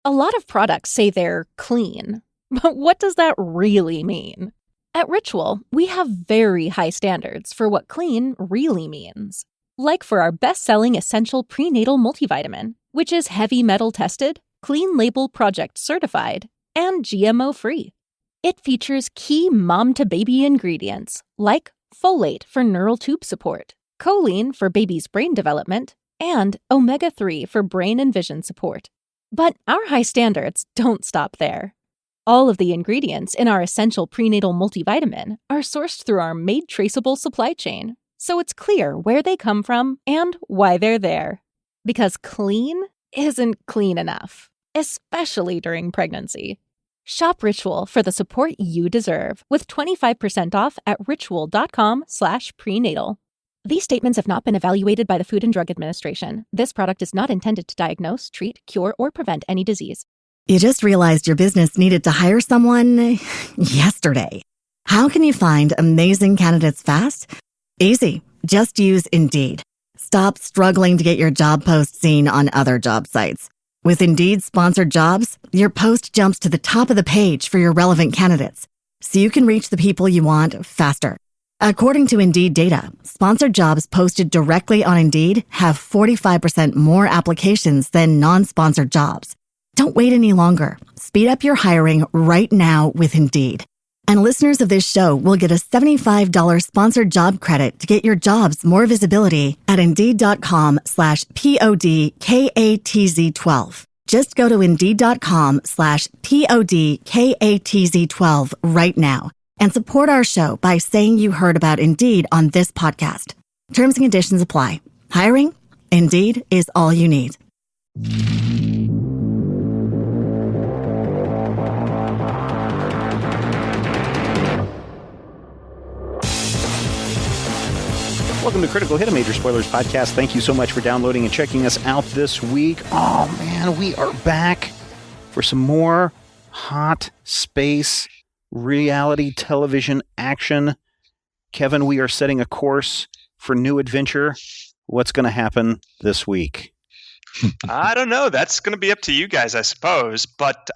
A lot of products say they're clean, but what does that really mean? At Ritual, we have very high standards for what clean really means. Like for our best-selling Essential Prenatal Multivitamin, which is heavy metal tested, Clean Label Project certified, and GMO-free. It features key mom-to-baby ingredients like folate for neural tube support, choline for baby's brain development, and omega-3 for brain and vision support. But our high standards don't stop there. All of the ingredients in our Essential Prenatal Multivitamin are sourced through our made traceable supply chain, so it's clear where they come from and why they're there. Because clean isn't clean enough, especially during pregnancy. Shop Ritual for the support you deserve with 25% off at ritual.com/prenatal. These statements have not been evaluated by the Food and Drug Administration. This product is not intended to diagnose, treat, cure, or prevent any disease. You just realized your business needed to hire someone yesterday. How can you find amazing candidates fast? Easy. Just use Indeed. Stop struggling to get your job post seen on other job sites. With Indeed sponsored jobs, your post jumps to the top of the page for your relevant candidates, so you can reach the people you want faster. According to Indeed data, sponsored jobs posted directly on Indeed have 45% more applications than non-sponsored jobs. Don't wait any longer. Speed up your hiring right now with Indeed. And listeners of this show will get a $75 sponsored job credit to get your jobs more visibility at Indeed.com/PODKATZ12. Just go to Indeed.com/PODKATZ12 right now and support our show by saying you heard about Indeed on this podcast. Terms and conditions apply. Hiring? Indeed is all you need. Welcome to Critical Hit, a Major Spoilers podcast. Thank you so much for downloading and checking us out this week. Oh, man, we are back for some more hot space reality television action. Kevin, we are setting a course for new adventure. What's going to happen this week? I don't know. That's going to be up to you guys, I suppose. But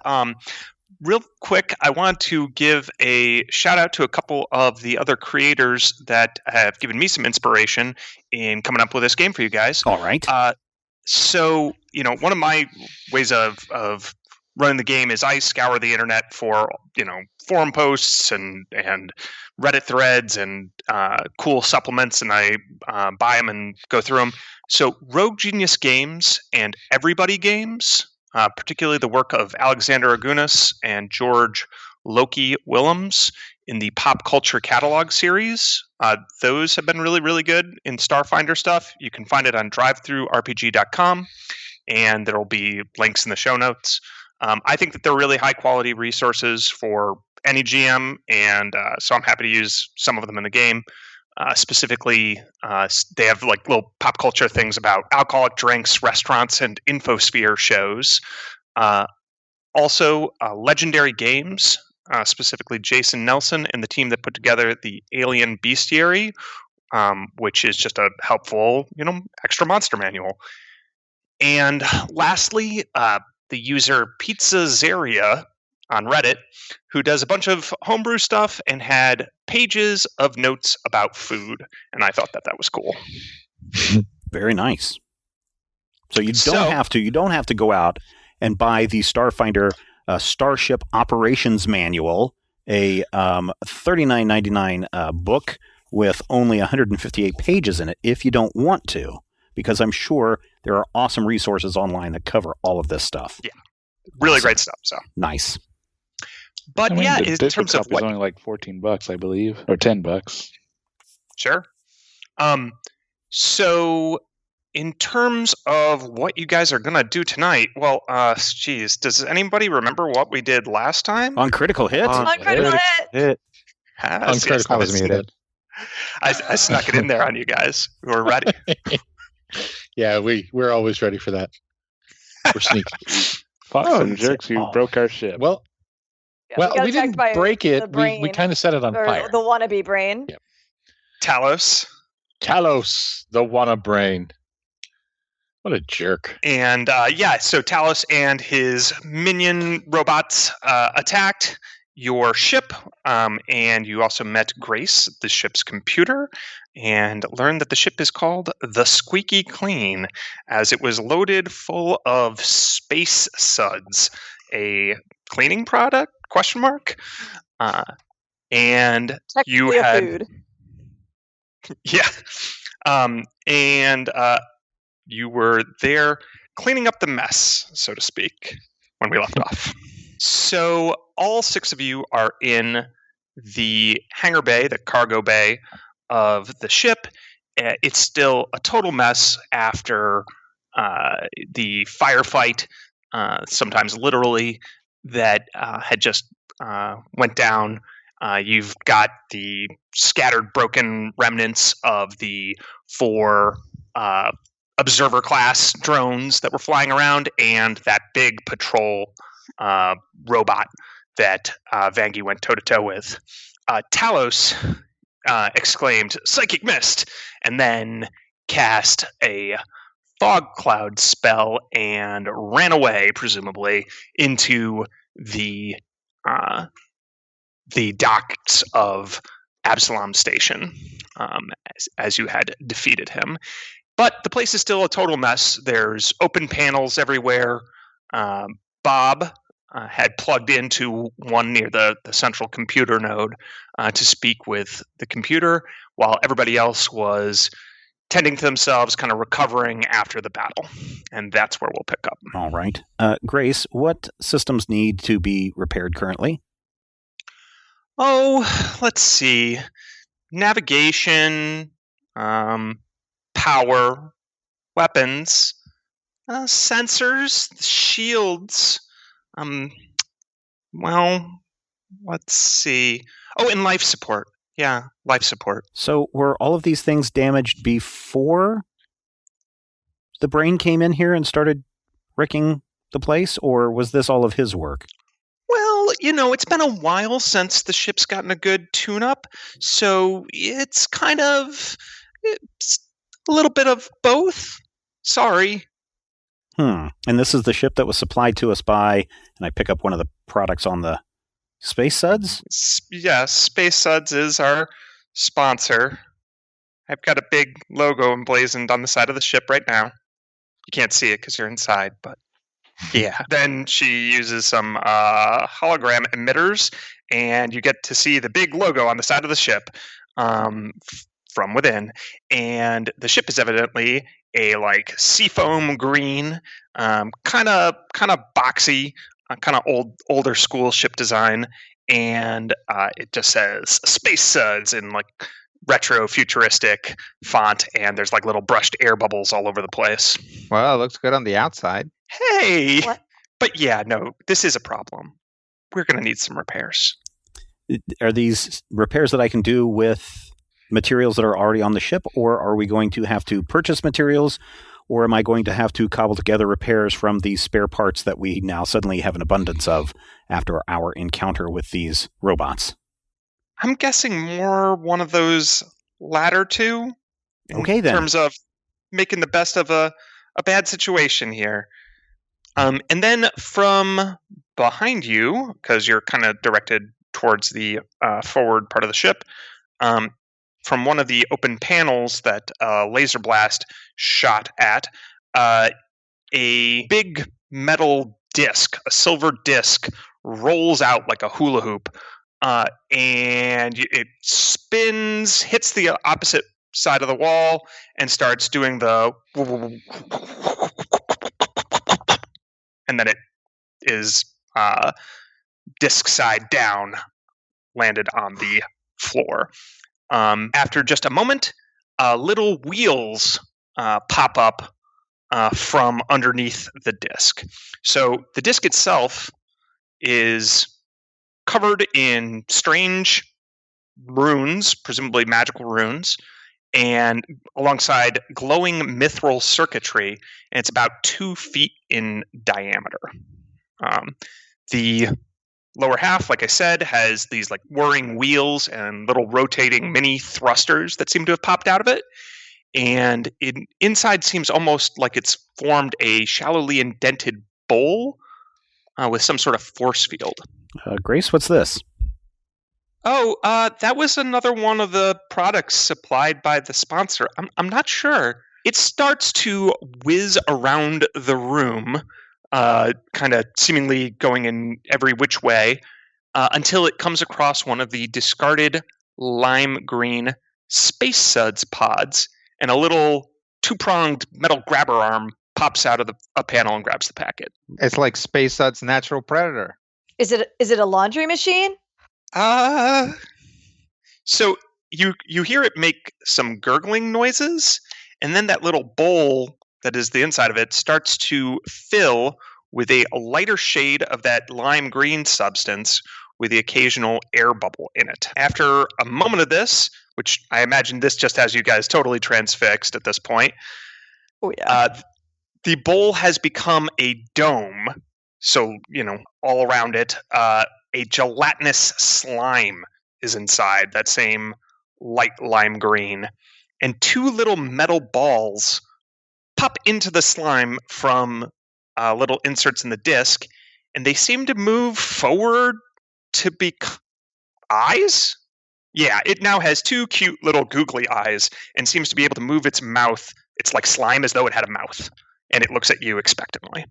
real quick, I want to give a shout out to a couple of the other creators that have given me some inspiration in coming up with this game for you guys. All right. So, one of my ways of running the game is I scour the internet for, forum posts and Reddit threads and cool supplements, and I buy them and go through them. So Rogue Genius Games and Everybody Games, particularly the work of Alexander Agunas and George Loki Willems in the Pop Culture Catalog series, those have been really, really good in Starfinder stuff. You can find it on drivethrurpg.com, and there will be links in the show notes. I think that they're really high-quality resources for any GM, and so I'm happy to use some of them in the game. Specifically, they have like little pop culture things about alcoholic drinks, restaurants, and infosphere shows. Also, Legendary Games, specifically Jason Nelson and the team that put together the Alien Bestiary, which is just a helpful, extra monster manual. And lastly, the user Pizza Zaria on Reddit, who does a bunch of homebrew stuff and had pages of notes about food, and I thought that was cool. Very nice. So you don't have to go out and buy the Starfinder Starship Operations Manual, a $39.99 book with only 158 pages in it if you don't want to, because I'm sure there are awesome resources online that cover all of this stuff. Yeah, really great stuff. So nice. But in terms of what, only like $14, I believe, or $10. Sure. So in terms of what you guys are gonna do tonight, well, does anybody remember what we did last time on Critical Hit? On Critical Hit. On Critical was muted. I snuck it in there on you guys who were ready. Yeah, we're always ready for that. We're sneaky. Fuck some jerks who broke our ship. Well, we didn't break it. We kind of set it on fire. The wannabe brain. Yep. Talos, the wanna brain. What a jerk. And so Talos and his minion robots attacked your ship, and you also met Grace, the ship's computer, and learned that the ship is called the Squeaky Clean, as it was loaded full of space suds, a cleaning product, ? And you had food. Yeah. And you were there cleaning up the mess, so to speak, when we left off. So all 6 of you are in the hangar bay, the cargo bay of the ship. It's still a total mess after the firefight, sometimes literally, that had just went down. You've got the scattered, broken remnants of the 4 observer class drones that were flying around, and that big patrol robot that Vangie went toe to toe with. Talos exclaimed, "Psychic mist!" and then cast a fog cloud spell and ran away, presumably, into the docks of Absalom Station, as you had defeated him. But the place is still a total mess. There's open panels everywhere. Bob had plugged into one near the central computer node to speak with the computer, while everybody else was tending to themselves, kind of recovering after the battle. And that's where we'll pick up. All right. Grace, what systems need to be repaired currently? Oh, let's see. Navigation, power, weapons, sensors, shields. Well, let's see. Oh, and life support. Yeah, life support. So were all of these things damaged before the brain came in here and started wrecking the place, or was this all of his work? Well, it's been a while since the ship's gotten a good tune-up, so it's a little bit of both. Sorry. And this is the ship that was supplied to us by, and I pick up one of the products on the Space Suds? Yes, Space Suds is our sponsor. I've got a big logo emblazoned on the side of the ship right now. You can't see it because you're inside, but yeah. Then she uses some hologram emitters, and you get to see the big logo on the side of the ship from within. And the ship is evidently a seafoam green, kind of boxy, kind of older school ship design, and it just says Space Suds in retro futuristic font, and there's little brushed air bubbles all over the place. Well, it looks good on the outside. Hey! What? But yeah, no, this is a problem. We're going to need some repairs. Are these repairs that I can do with materials that are already on the ship, or are we going to have to purchase materials, or am I going to have to cobble together repairs from these spare parts that we now suddenly have an abundance of after our encounter with these robots? I'm guessing more one of those latter two. Okay, then. In terms of making the best of a bad situation here. And then from behind you, because you're kind of directed towards the forward part of the ship, from one of the open panels that laser blast shot at, a big metal disc, a silver disc, rolls out like a hula hoop, and it spins, hits the opposite side of the wall, and starts doing the... And then it is disc side down, landed on the floor. After just a moment, little wheels pop up from underneath the disc. So the disc itself is covered in strange runes, presumably magical runes, and alongside glowing mithril circuitry, and it's about 2 feet in diameter. The lower half, like I said, has these whirring wheels and little rotating mini thrusters that seem to have popped out of it. and inside seems almost like it's formed a shallowly indented bowl with some sort of force field. Grace, what's this? Oh, that was another one of the products supplied by the sponsor. I'm not sure. It starts to whiz around the room, kind of seemingly going in every which way, until it comes across one of the discarded lime green Space Suds pods, and a little two-pronged metal grabber arm pops out of a panel and grabs the packet. It's like Space Suds' natural predator. Is it a laundry machine? So you hear it make some gurgling noises, and then that little bowl that is the inside of it starts to fill with a lighter shade of that lime green substance with the occasional air bubble in it. After a moment of this, which I imagine this just has you guys totally transfixed at this point. Oh yeah. The bowl has become a dome. So, all around it, a gelatinous slime is inside, that same light lime green. And two little metal balls pop into the slime from little inserts in the disc, and they seem to move forward to become eyes? Yeah, it now has two cute little googly eyes and seems to be able to move its mouth. It's like slime as though it had a mouth, and it looks at you expectantly.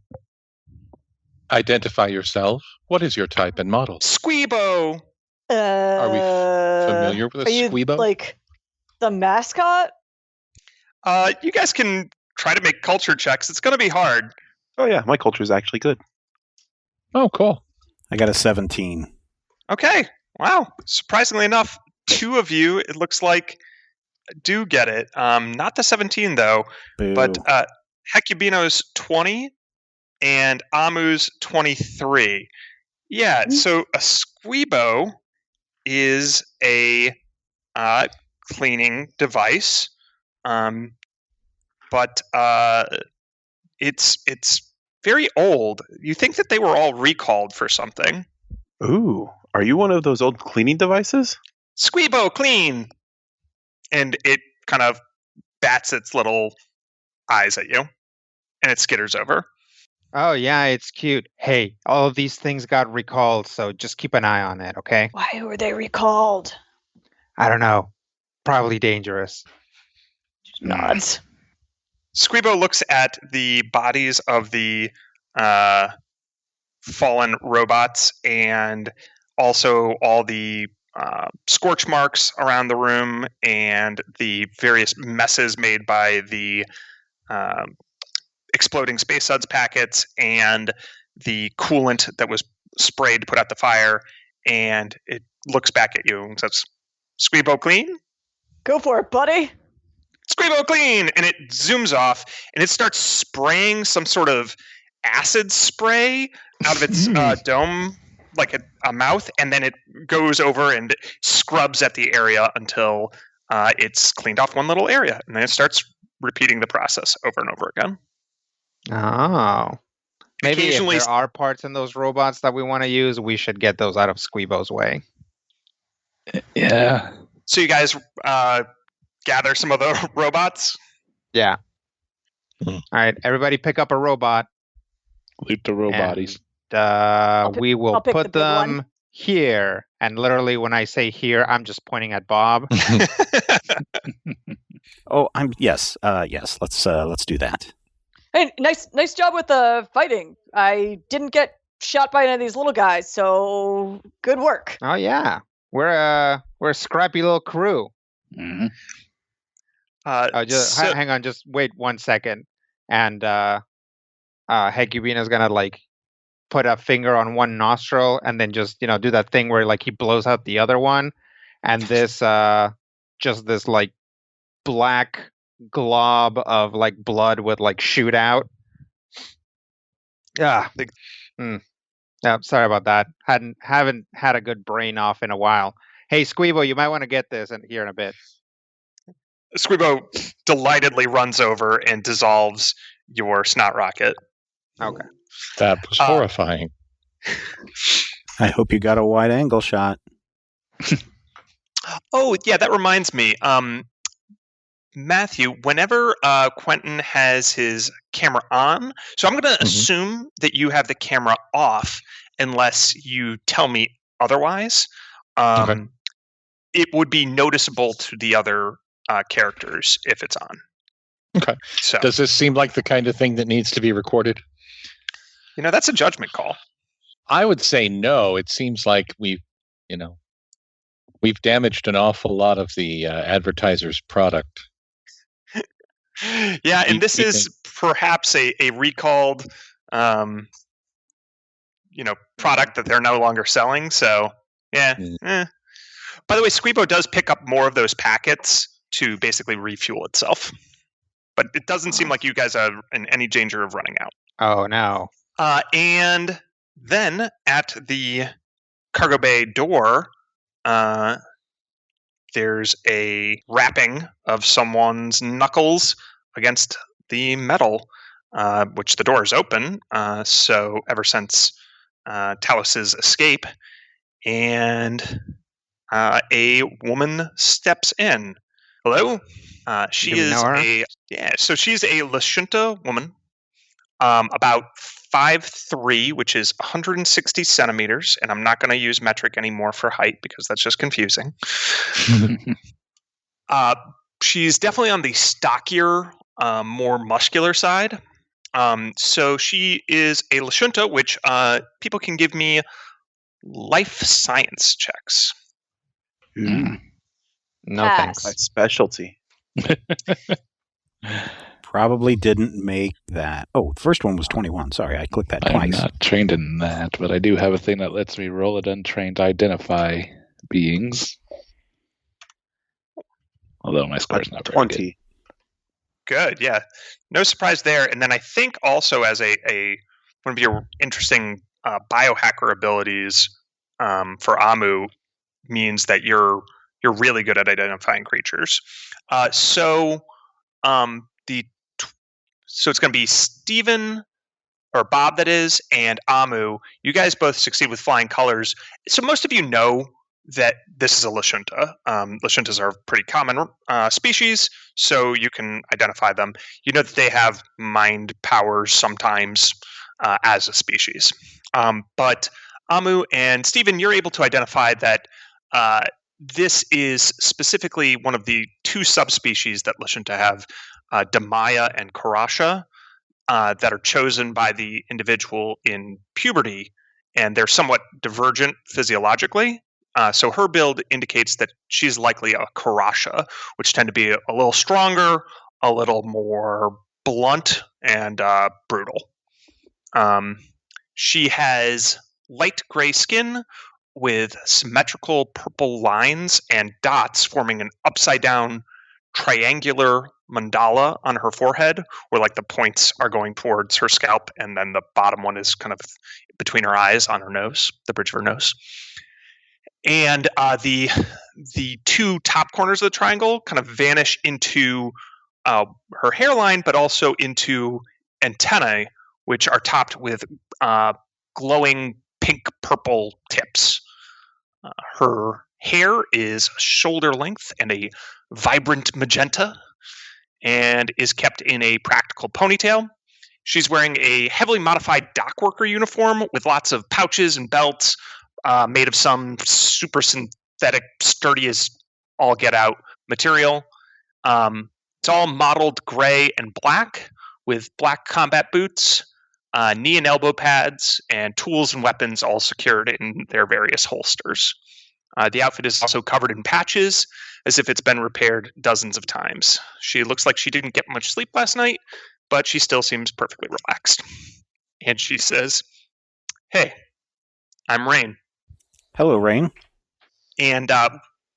Identify yourself. What is your type and model? Squeebo! Are we familiar with a Squeebo? Like the mascot? You guys can try to make culture checks. It's going to be hard. Oh yeah, my culture is actually good. Oh, cool. I got a 17. Okay. Wow. Surprisingly enough, two of you, it looks like, do get it. Not the 17, though. Boo. But Hecubino's 20 and Amu's 23. Yeah, so a Squeebo is a cleaning device, but it's very old. You think that they were all recalled for something. Ooh, are you one of those old cleaning devices? Squeebo, clean! And it kind of bats its little eyes at you, and it skitters over. Oh, yeah, it's cute. Hey, all of these things got recalled, so just keep an eye on it, okay? Why were they recalled? I don't know. Probably dangerous. Nods. Squeebo looks at the bodies of the fallen robots and also all the scorch marks around the room and the various messes made by the exploding Space Suds packets and the coolant that was sprayed to put out the fire, and it looks back at you and says, Squeebo clean? Go for it, buddy. Squeebo clean! And it zooms off, and it starts spraying some sort of acid spray out of its dome, like a mouth, and then it goes over and scrubs at the area until it's cleaned off one little area, and then it starts repeating the process over and over again. Oh. Maybe if there are parts in those robots that we want to use, we should get those out of Squeebo's way. Yeah. So you guys gather some of the robots? Yeah. All right, everybody pick up a robot. Loot the roboties. And, we will put them here. And literally when I say here, I'm just pointing at Bob. Oh, yes. Let's do that. Hey, nice job with the fighting. I didn't get shot by any of these little guys, so good work. Oh yeah, we're a scrappy little crew. Mm-hmm. Hang on, just wait 1 second, and Hecubina's gonna put a finger on one nostril and then just do that thing where he blows out the other one, and this this black glob of blood would shoot out. Yeah. Yeah, sorry about that. Haven't had a good brain off in a while. Hey, Squeebo, you might want to get this here in a bit. Squeebo delightedly runs over and dissolves your snot rocket. Okay. That was horrifying. I hope you got a wide angle shot. Oh, yeah, that reminds me. Matthew, whenever Quentin has his camera on, so I'm going to assume that you have the camera off unless you tell me otherwise. Okay. It would be noticeable to the other characters if it's on. Okay. So, does this seem like the kind of thing that needs to be recorded? That's a judgment call. I would say no. It seems like we've damaged an awful lot of the advertiser's product. Yeah, and this is perhaps a recalled, product that they're no longer selling. So, yeah. By the way, Squeebo does pick up more of those packets to basically refuel itself. But it doesn't seem like you guys are in any danger of running out. Oh, no. And then at the cargo bay door, there's a rapping of someone's knuckles against the metal, which the door is open. So ever since Talos's escape, and a woman steps in. Hello. She's a Lashunta woman, about 5'3", which is 160 centimeters, and I'm not going to use metric anymore for height because that's just confusing. She's definitely on the stockier, more muscular side. So she is a Lashunta, which people can give me life science checks. No thanks. My specialty. Probably didn't make that. Oh, the first one was 21. Sorry, I clicked that twice. I'm not trained in that, but I do have a thing that lets me roll an untrained identify beings. Although my score's not very 20. Good, yeah. No surprise there. And then I think also as one of your interesting biohacker abilities for Amu means that you're really good at identifying creatures. So it's going to be Steven, or Bob that is, and Amu. You guys both succeed with flying colors. So most of you know that this is a Lashunta. Lashuntas are a pretty common species, so you can identify them. You know that they have mind powers sometimes as a species. But Amu and Steven, you're able to identify that this is specifically one of the two subspecies that Lashunta have, Damaya and Karasha, that are chosen by the individual in puberty, and they're somewhat divergent physiologically. So her build indicates that she's likely a Karasha, which tend to be a little stronger, a little more blunt, and brutal. She has light gray skin with symmetrical purple lines and dots forming an upside-down triangular mandala on her forehead, where like the points are going towards her scalp, and then the bottom one is kind of between her eyes on her nose, the bridge of her nose. And the two top corners of the triangle kind of vanish into her hairline, but also into antennae, which are topped with glowing pink-purple tips. Her hair is shoulder length and a vibrant magenta, and is kept in a practical ponytail. She's wearing a heavily modified dockworker uniform with lots of pouches and belts, made of some super synthetic, sturdy as all get out material. It's all mottled gray and black with black combat boots, knee and elbow pads, and tools and weapons all secured in their various holsters. The outfit is also covered in patches, as if it's been repaired dozens of times. She looks like she didn't get much sleep last night, but she still seems perfectly relaxed. And she says, "Hey, I'm Rain." Hello, Rain. And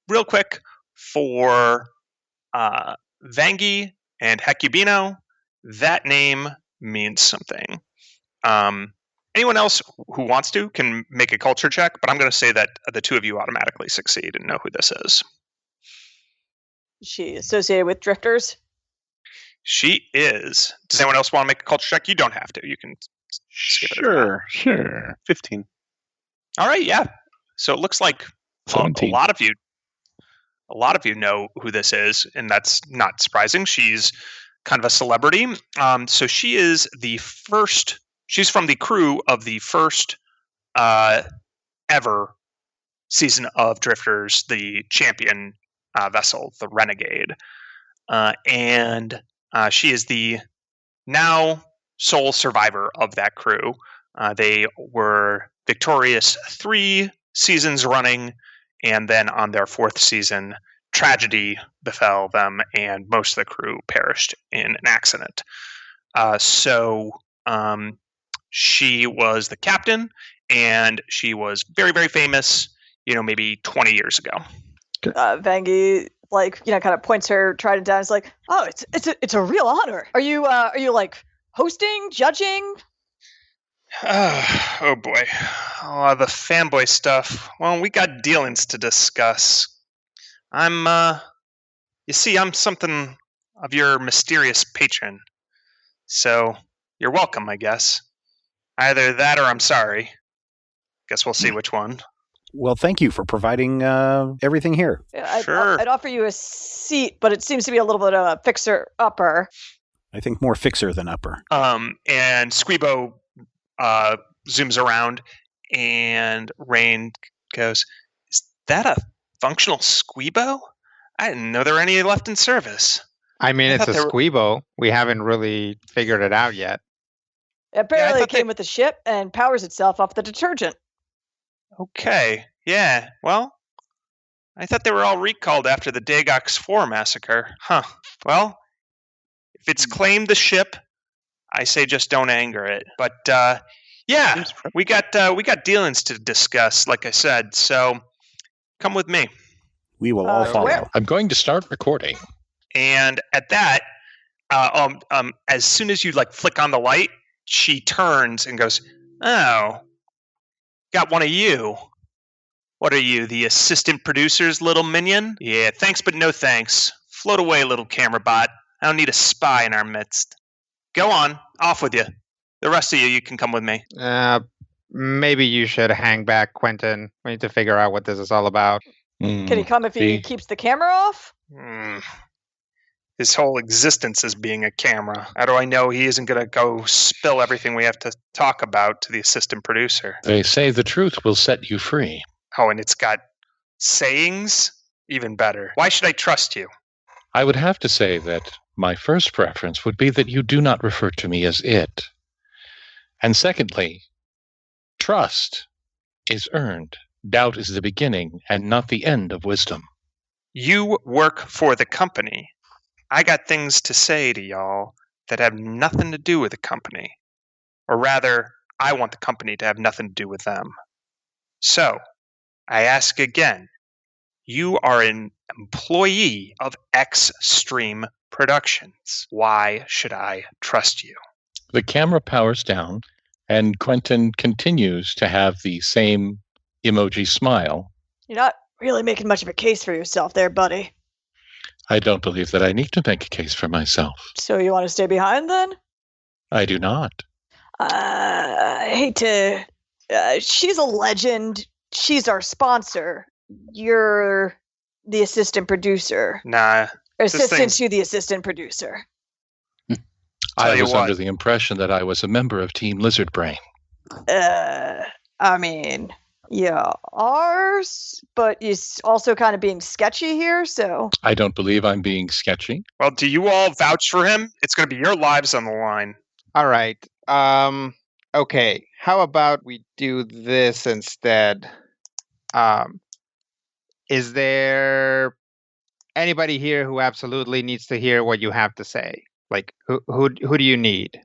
real quick, for Vangi and Hecubino, that name means something. Anyone else who wants to can make a culture check, but I'm going to say that the two of you automatically succeed and know who this is. Is she associated with drifters? She is. Does anyone else want to make a culture check? You don't have to. You can skip it. Sure. 15. All right, yeah. So it looks like a lot of you a lot of you know who this is, and that's not surprising. She's kind of a celebrity. So she is she's from the crew of the first ever season of Drifters, the champion vessel, the Renegade. And she is the now sole survivor of that crew. They were victorious 3 seasons running, and then on their 4th season, tragedy befell them, and most of the crew perished in an accident. So she was the captain, and she was very, very famous, maybe 20 years ago. Vangie, kind of points her trident down. It's like, oh, it's a real honor. Are you like hosting, judging? Oh boy, the fanboy stuff. Well, we got dealings to discuss. I'm something of your mysterious patron, so you're welcome, I guess. Either that or I'm sorry. Guess we'll see which one. Well, thank you for providing everything here. Sure. I'd offer you a seat, but it seems to be a little bit of a fixer-upper. I think more fixer than upper. And Squeebo zooms around, and Rain goes, "Is that a functional Squeebo? I didn't know there were any left in service." I mean, it's a Squeebo. We haven't really figured it out yet. Apparently it came with the ship and powers itself off the detergent. Okay, yeah, well, I thought they were all recalled after the Dagox 4 massacre. Huh, well, if it's claimed the ship, I say just don't anger it. But, yeah, we got dealings to discuss, like I said, so come with me. We will all follow. Where? I'm going to start recording. And at that, as soon as you, flick on the light, she turns and goes, "Oh, got one of you. What are you, the assistant producer's little minion? Yeah, thanks but no thanks. Float away, little camera bot. I don't need a spy in our midst. Go on, off with you. The rest of you can come with me." Maybe you should hang back, Quentin. We need to figure out what this is all about. Can he come if he keeps the camera off? His whole existence is being a camera. How do I know he isn't going to go spill everything we have to talk about to the assistant producer? They say the truth will set you free. Oh, and it's got sayings? Even better. Why should I trust you? I would have to say that my first preference would be that you do not refer to me as it. And secondly, trust is earned. Doubt is the beginning and not the end of wisdom. You work for the company. I got things to say to y'all that have nothing to do with the company. Or rather, I want the company to have nothing to do with them. So, I ask again, you are an employee of X-Stream Productions. Why should I trust you? The camera powers down, and Quentin continues to have the same emoji smile. You're not really making much of a case for yourself there, buddy. I don't believe that I need to make a case for myself. So you want to stay behind, then? I do not. I hate to... she's a legend. She's our sponsor. You're the assistant producer. Nah. Assistant to the assistant producer. I was under the impression that I was a member of Team Lizard Brain. I mean, yeah, ours, but he's also kind of being sketchy here, so... I don't believe I'm being sketchy. Well, do you all vouch for him? It's going to be your lives on the line. All right. Okay. How about we do this instead? Is there anybody here who absolutely needs to hear what you have to say? Like, who do you need?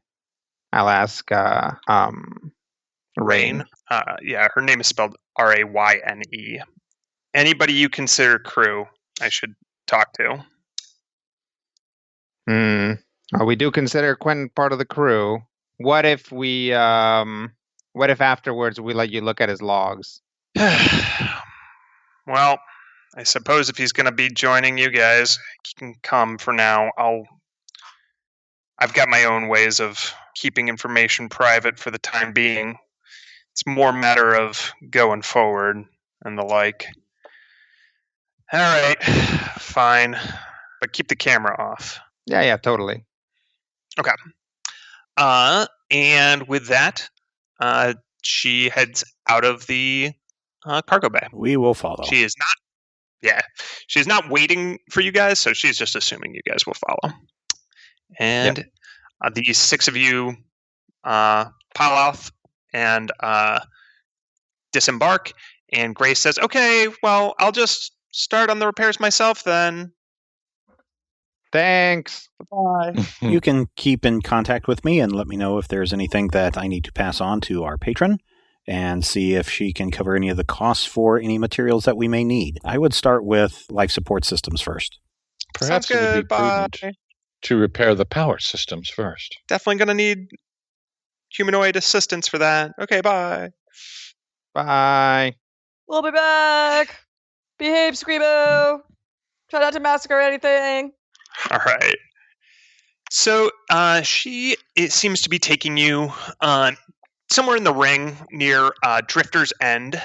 I'll ask, Rain. Yeah, her name is spelled R-A-Y-N-E. Anybody you consider crew, I should talk to. Well, we do consider Quentin part of the crew. What if afterwards we let you look at his logs? Well, I suppose if he's going to be joining you guys, he can come for now. I've got my own ways of keeping information private for the time being. It's more a matter of going forward and the like. All right, fine, but keep the camera off. Yeah, totally. Okay. And with that, she heads out of the cargo bay. We will follow. She is not. Yeah, she's not waiting for you guys, so she's just assuming you guys will follow. And the 6 of you pile off and disembark. And Grace says, "Okay, well, I'll just start on the repairs myself then." Thanks. Bye. You can keep in contact with me and let me know if there's anything that I need to pass on to our patron and see if she can cover any of the costs for any materials that we may need. I would start with life support systems first. Perhaps Sounds it would good. be prudent to repair the power systems first. Definitely going to need humanoid assistance for that. Okay, bye. Bye. We'll be back. Behave, Scribo. Try not to massacre anything. All right. So it seems to be taking you somewhere in the ring near Drifter's End,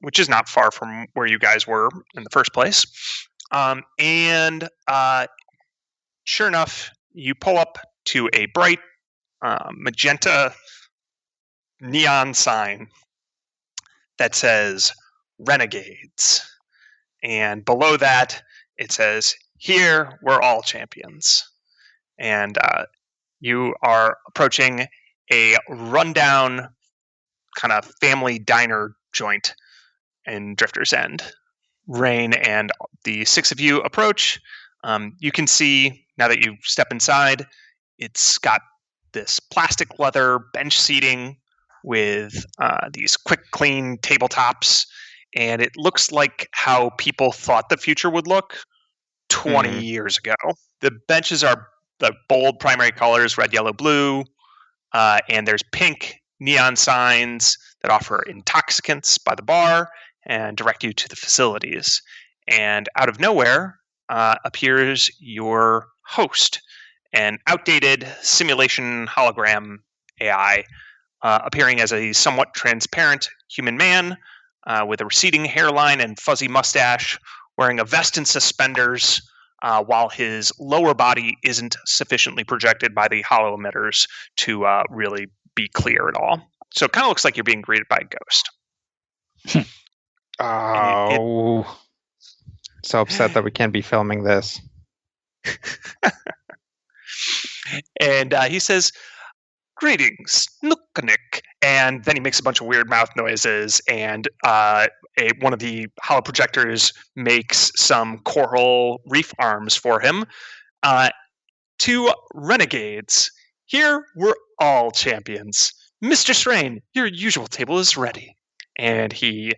which is not far from where you guys were in the first place. And sure enough, you pull up to a bright magenta neon sign that says Renegades. And below that, it says, "Here, we're all champions." And you are approaching a rundown kind of family diner joint in Drifter's End. Rain and the 6 of you approach. You can see, now that you step inside, it's got this plastic leather bench seating with these quick clean tabletops, and it looks like how people thought the future would look 20 years ago. The benches are the bold primary colors, red, yellow, blue, and there's pink neon signs that offer intoxicants by the bar and direct you to the facilities. And out of nowhere appears your host, an outdated simulation hologram AI, appearing as a somewhat transparent human man with a receding hairline and fuzzy mustache, wearing a vest and suspenders, while his lower body isn't sufficiently projected by the holo emitters to really be clear at all. So it kind of looks like you're being greeted by a ghost. Oh. So upset that we can't be filming this. And he says, "Greetings, Nukanik." And then he makes a bunch of weird mouth noises, and one of the holoprojectors makes some coral reef arms for him. "To Renegades, here we're all champions. Mr. Strain, your usual table is ready." And he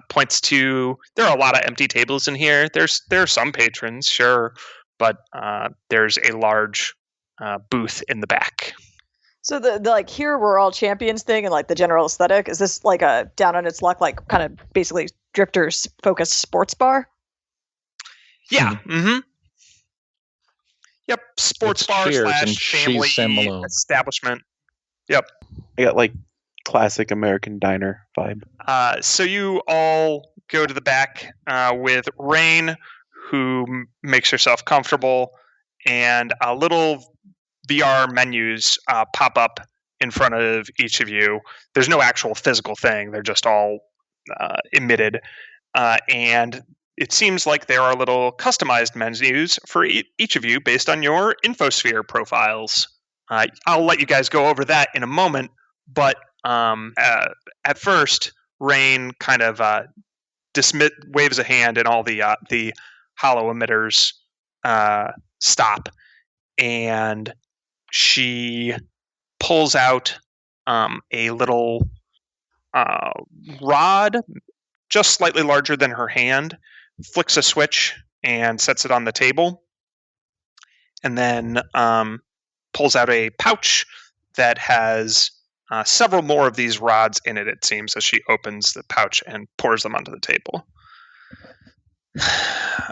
points to, there are a lot of empty tables in here. There are some patrons, sure, but there's a large booth in the back. So the like, here we're all champions thing and like the general aesthetic, is this like a down on its luck, like kind of basically Drifter's focused sports bar? Yeah. Mm-hmm. Yep. Sports It's bar cheers / and family cheese Sam Malone. establishment. Yep. I got like classic American diner vibe. So you all go to the back with Rain, who makes herself comfortable, and a little VR menus pop up in front of each of you. There's no actual physical thing. They're just all emitted. And it seems like there are little customized menus for each of you based on your infosphere profiles. I'll let you guys go over that in a moment, but at first, Rain kind of waves a hand, and all the holo emitters stop, and she pulls out a little rod, just slightly larger than her hand, flicks a switch, and sets it on the table, and then pulls out a pouch that has several more of these rods in it, it seems, as she opens the pouch and pours them onto the table.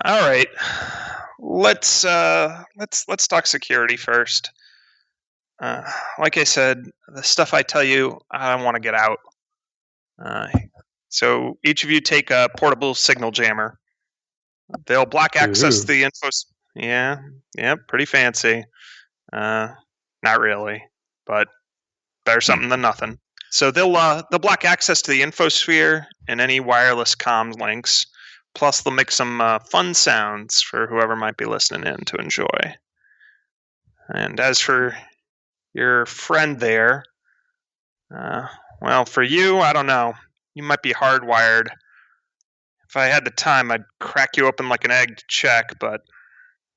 All right, let's talk security first. Like I said, the stuff I tell you, I don't want to get out. So each of you take a portable signal jammer They'll block access Ooh. to the info. Yeah, pretty fancy. Not really, but better something than nothing. So they'll block access to the infosphere and any wireless comms links. Plus, they'll make some fun sounds for whoever might be listening in to enjoy. And as for your friend there, well, for you, I don't know. You might be hardwired. If I had the time, I'd crack you open like an egg to check, but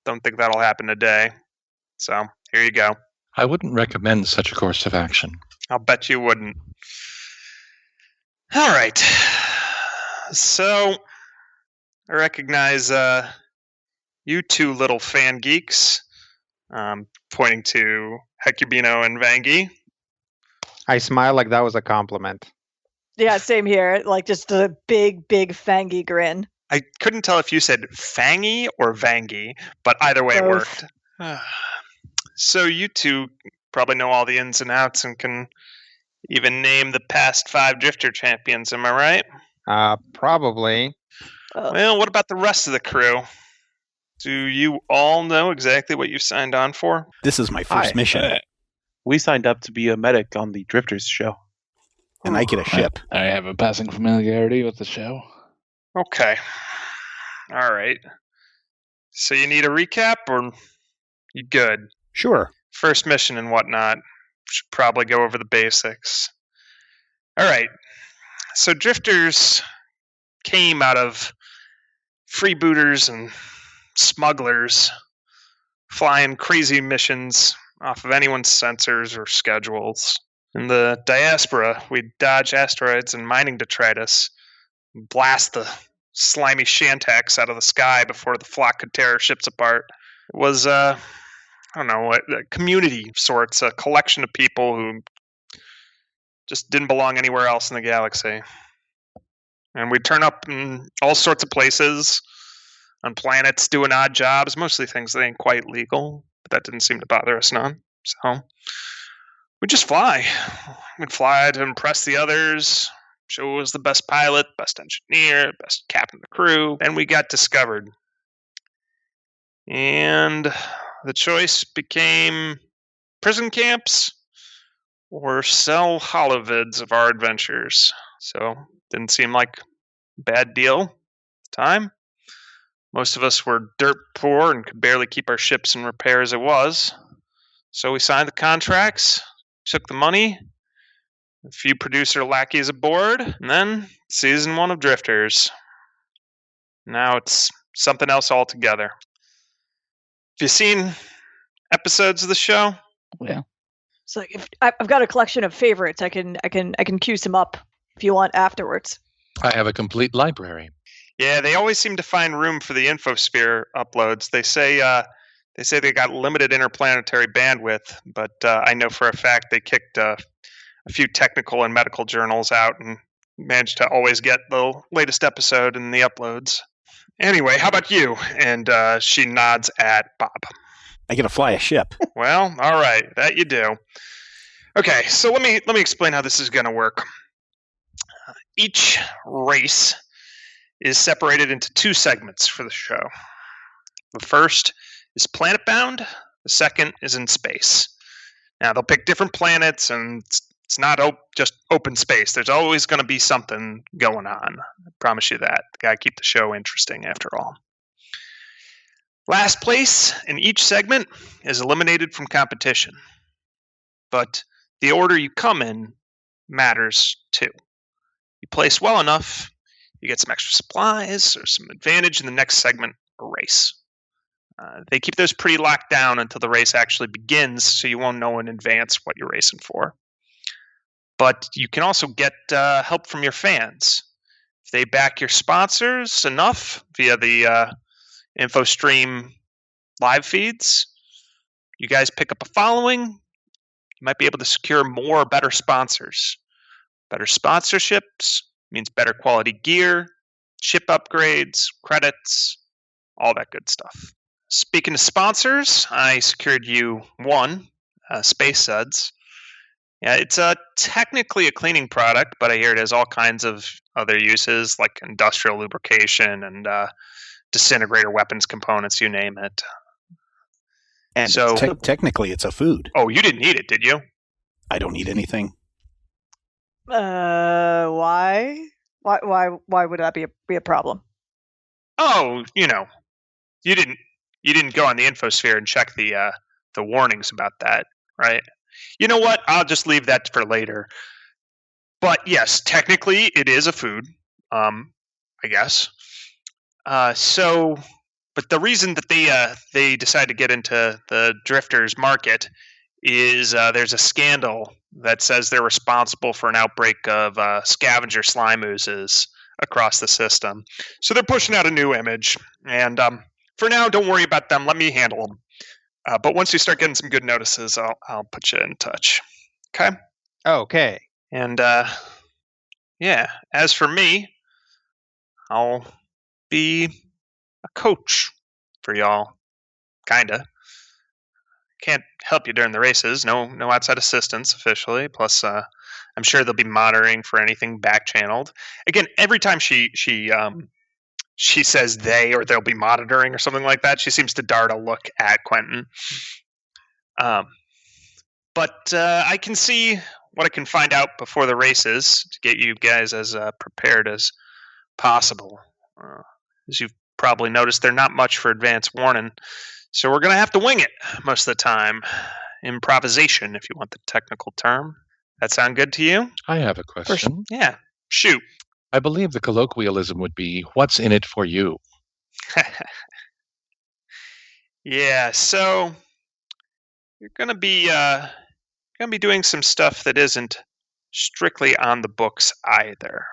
don't think that'll happen today. So, here you go. I wouldn't recommend such a course of action. I'll bet you wouldn't. All right. So, I recognize you two little fan geeks, pointing to Hecubino and Vangi. I smile like that was a compliment. Yeah, same here. Like just a big fangy grin. I couldn't tell if you said Fangy or Vangi, but either way Both. it worked. So you two probably know all the ins and outs and can even name the past 5 Drifter champions, am I right? Probably. Well, what about the rest of the crew? Do you all know exactly what you signed on for? This is my first mission, We signed up to be a medic on the Drifters show. and I get a ship. I have a passing familiarity with the show. Okay. All right. So you need a recap, or you good? Sure. First mission and whatnot. Should probably go over the basics. All right. So Drifters came out of freebooters and smugglers flying crazy missions off of anyone's sensors or schedules. In the diaspora, we'd dodge asteroids and mining detritus, and blast the slimy Shantax out of the sky before the flock could tear our ships apart. It was, I don't know, a community of sorts, a collection of people who just didn't belong anywhere else in the galaxy. And we'd turn up in all sorts of places, on planets, doing odd jobs, mostly things that ain't quite legal, but that didn't seem to bother us none. So we'd just fly. We'd fly to impress the others, show who was the best pilot, best engineer, best captain of the crew, and we got discovered. And the choice became prison camps or sell holovids of our adventures. So didn't seem like a bad deal at the time. Most of us were dirt poor and could barely keep our ships in repair as it was. So we signed the contracts, took the money, a few producer lackeys aboard, and then season 1 of Drifters. Now it's something else altogether. Have you seen episodes of the show? Yeah. So if I've got a collection of favorites, I can queue some up if you want afterwards. I have a complete library. Yeah, they always seem to find room for the infosphere uploads. They say they got limited interplanetary bandwidth, but I know for a fact they kicked a few technical and medical journals out and managed to always get the latest episode in the uploads. Anyway, how about you? And she nods at Bob. I get to fly a ship. Well, all right, that you do. Okay, so let me explain how this is going to work. Each race is separated into 2 segments for the show. The first is planet-bound. The second is in space. Now, they'll pick different planets, and it's not just open space. There's always going to be something going on. I promise you that. Got to keep the show interesting, after all. Last place in each segment is eliminated from competition. But the order you come in matters, too. You place well enough, you get some extra supplies or some advantage in the next segment or race. They keep those pretty locked down until the race actually begins, so you won't know in advance what you're racing for. But you can also get help from your fans. If they back your sponsors enough via the InfoStream live feeds, you guys pick up a following, you might be able to secure more better sponsors. Better sponsorships means better quality gear, ship upgrades, credits, all that good stuff. Speaking of sponsors, I secured you one, Space Suds. Yeah, it's technically a cleaning product, but I hear it has all kinds of other uses like industrial lubrication and disintegrator weapons components, you name it. And so technically, it's a food. Oh, you didn't eat it, did you? I don't eat anything. Why? Why would that be a problem? Oh, you didn't go on the infosphere and check the warnings about that, right? You know what? I'll just leave that for later. But yes, technically it is a food, I guess. But the reason that they decided to get into the drifters market is there's a scandal that says they're responsible for an outbreak of scavenger slime oozes across the system. So they're pushing out a new image, and for now, don't worry about them. Let me handle them. But once you start getting some good notices, I'll put you in touch. Okay? Okay. And yeah, as for me, I'll be a coach for y'all. Kinda. Can't help you during the races. No outside assistance officially. Plus, I'm sure they'll be monitoring for anything back-channeled. Again, every time she says they or they'll be monitoring or something like that, she seems to dart a look at Quentin. But I can see what I can find out before the races to get you guys as prepared as possible. As you've probably noticed, they're not much for advance warning, so we're going to have to wing it most of the time. Improvisation, if you want the technical term. That sound good to you? I have a question. Yeah, shoot. I believe the colloquialism would be, what's in it for you? Yeah, so you're going to be doing some stuff that isn't strictly on the books either.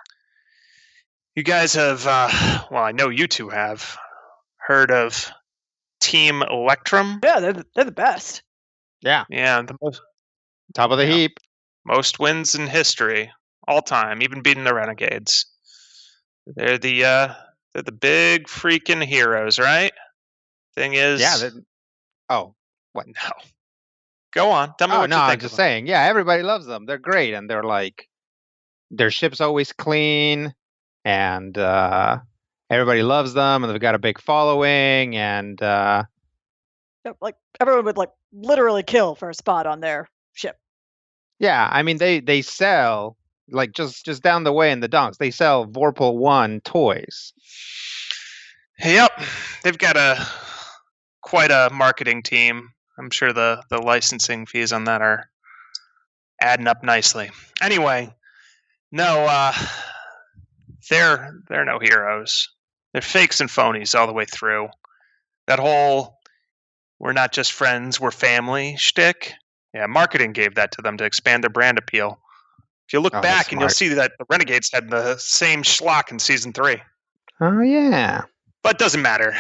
You guys have, well, I know you two have, heard of Team Electrum? Yeah, they're the best. Yeah. Yeah, the most Top of the heap. Most wins in history, all time, even beating the Renegades. They're the big freaking heroes, right? Thing is, Yeah. What? No. Go on. Tell me what you think. I'm just saying. Yeah, everybody loves them. They're great, and they're like, their ship's always clean, and everybody loves them, and they've got a big following, and like everyone would like literally kill for a spot on their ship. Yeah, I mean they sell like just down the way in the docks. They sell Vorpal 1 toys. Yep, they've got quite a marketing team. I'm sure the licensing fees on that are adding up nicely. Anyway, no, they're no heroes. They're fakes and phonies all the way through. That whole "we're not just friends, we're family" shtick. Yeah, marketing gave that to them to expand their brand appeal. If you look back, and you'll see that the Renegades had the same schlock in Season 3. Oh, yeah. But it doesn't matter.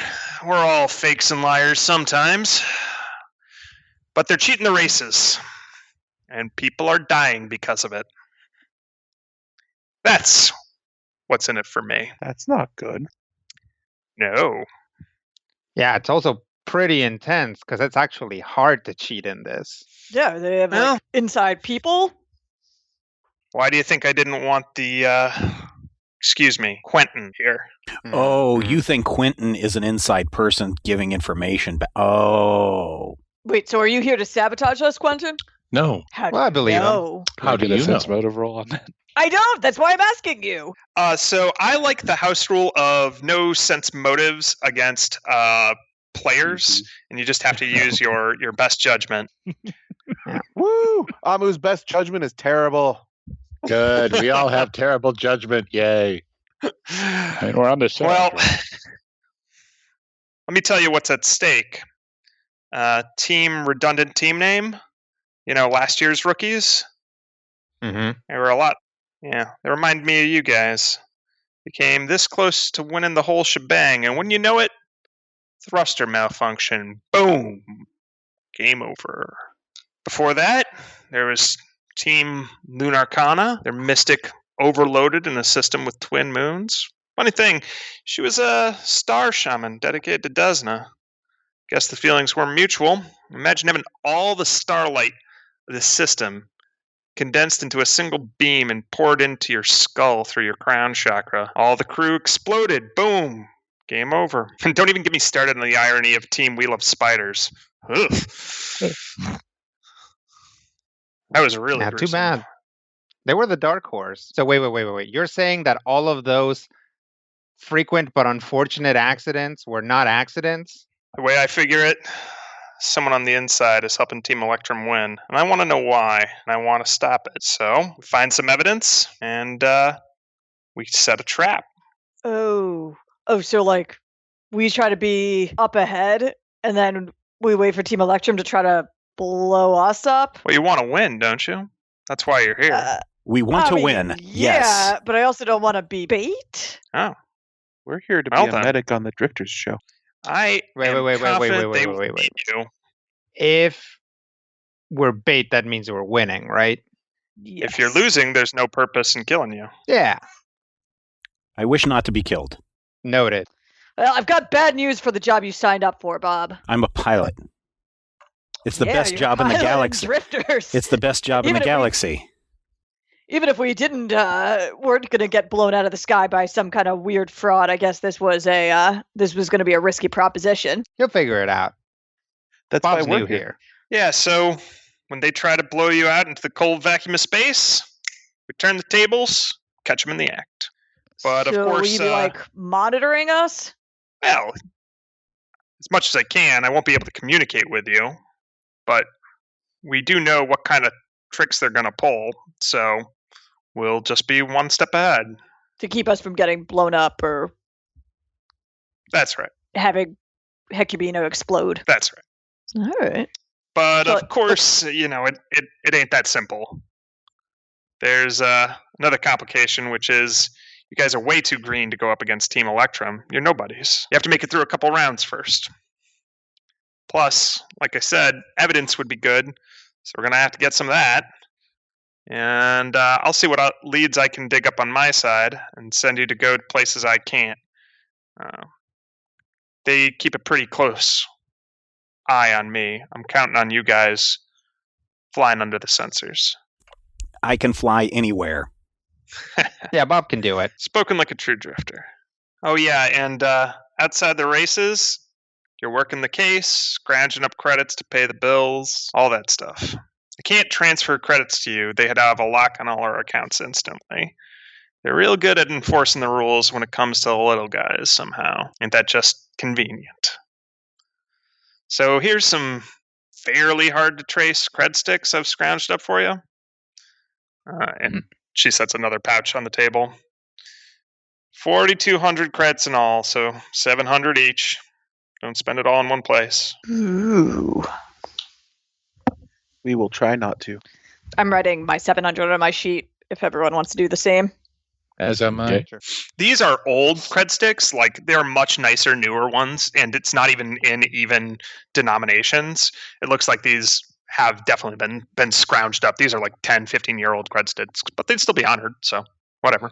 We're all fakes and liars sometimes. But they're cheating the races. And people are dying because of it. That's what's in it for me. That's not good. No. Yeah, it's also pretty intense because it's actually hard to cheat in this. Yeah, they have like, inside people. Why do you think I didn't want the, Quentin here? Oh, you think Quentin is an inside person giving information? Oh. Wait, so are you here to sabotage us, Quentin? No. I believe him. How do get a you sense know? motive roll on that? I don't. That's why I'm asking you. So I like the house rule of no sense motives against players, and you just have to use your best judgment. Woo! Amu's best judgment is terrible. Good. We all have terrible judgment. Yay. I mean, we're on the show. Well, let me tell you what's at stake. Redundant team name. Last year's rookies. Mm-hmm. They were a lot. Yeah, they remind me of you guys. You came this close to winning the whole shebang, and when you know it, thruster malfunction. Boom. Game over. Before that, there was Team Lunarcana. They're mystic overloaded in a system with twin moons. Funny thing, she was a star shaman dedicated to Desna. Guess the feelings were mutual. Imagine having all the starlight of the system condensed into a single beam and poured into your skull through your crown chakra. All the crew exploded. Boom. Game over. And don't even get me started on the irony of Team We Love Spiders. Ugh. That was really Not too gruesome. bad. They were the dark horse. So wait. You're saying that all of those frequent but unfortunate accidents were not accidents? The way I figure it, someone on the inside is helping Team Electrum win. And I want to know why, and I want to stop it. So, we find some evidence, and we set a trap. Oh, so like we try to be up ahead, and then we wait for Team Electrum to try to blow us up? Well, you want to win, don't you? That's why you're here. We want to win. Yeah, Yes. but I also don't want to be bait. Oh. We're here to Well be a then. medic on the Drifters show. I Wait. If we're bait, that means we're winning, right? Yes. If you're losing, there's no purpose in killing you. Yeah. I wish not to be killed. Noted. Well, I've got bad news for the job you signed up for, Bob. I'm a pilot. It's the best you're job in the piloting galaxy. Drifters. It's the best job in the galaxy. Even if we weren't going to get blown out of the sky by some kind of weird fraud, I guess this was going to be a risky proposition. You'll figure it out. That's Bob's why we're new here. here. Yeah, so when they try to blow you out into the cold vacuum of space, we turn the tables, catch them in the act. But so of course, will you be like monitoring us? well, as much as I can, I won't be able to communicate with you, but we do know what kind of tricks they're going to pull, so we'll just be one step ahead. To keep us from getting blown up or That's right. having Hecubino explode. That's right. All right. But So- of course, it ain't that simple. There's another complication, which is you guys are way too green to go up against Team Electrum. You're nobodies. You have to make it through a couple rounds first. Plus, like I said, evidence would be good, so we're going to have to get some of that. And I'll see what leads I can dig up on my side and send you to go to places I can't. They keep a pretty close eye on me. I'm counting on you guys flying under the sensors. I can fly anywhere. Yeah, Bob can do it. Spoken like a true drifter. Oh yeah, and outside the races, you're working the case, scrounging up credits to pay the bills, all that stuff. I can't transfer credits to you. They had to have a lock on all our accounts instantly. They're real good at enforcing the rules when it comes to the little guys somehow. Ain't that just convenient? So here's some fairly hard to trace cred sticks I've scrounged up for you. And she sets another pouch on the table. 4,200 creds in all, so 700 each. Don't spend it all in one place. Ooh. We will try not to. I'm writing my 700 on my sheet if everyone wants to do the same. As am I. Okay. These are old cred sticks, like they're much nicer, newer ones, and it's not even in even denominations. It looks like these have definitely been scrounged up. These are like 10, 15-year-old cred sticks, but they'd still be honored, so whatever.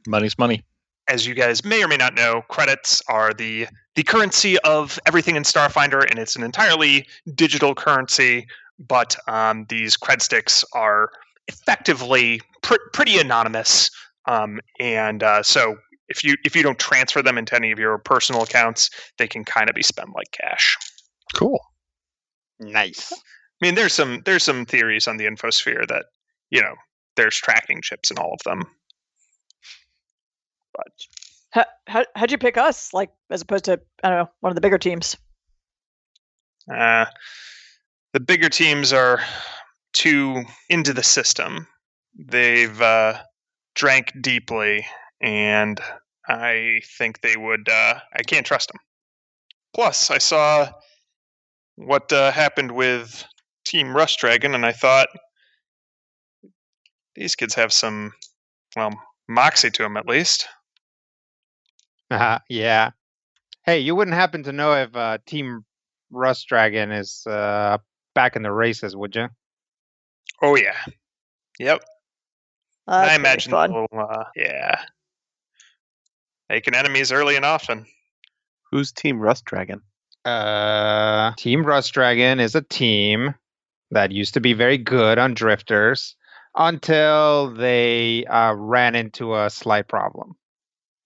Money's money. As you guys may or may not know, credits are the currency of everything in Starfinder, and it's an entirely digital currency, but these cred sticks are effectively pretty anonymous, and so if you don't transfer them into any of your personal accounts, they can kind of be spent like cash. Cool. Nice. I mean, there's some theories on the infosphere that there's tracking chips in all of them. But How'd you pick us, like, as opposed to, I don't know, one of the bigger teams? the bigger teams are too into the system. They've drank deeply, and I think they would. I can't trust them. Plus, I saw what happened with Team Rust Dragon, and I thought these kids have some, moxie to them at least. Yeah. Hey, you wouldn't happen to know if Team Rust Dragon is back in the races, would you? Oh yeah, yep. That's I pretty imagine fun. they'll, making enemies early and often. Who's Team Rust Dragon? Team Rust Dragon is a team that used to be very good on drifters until they ran into a slight problem.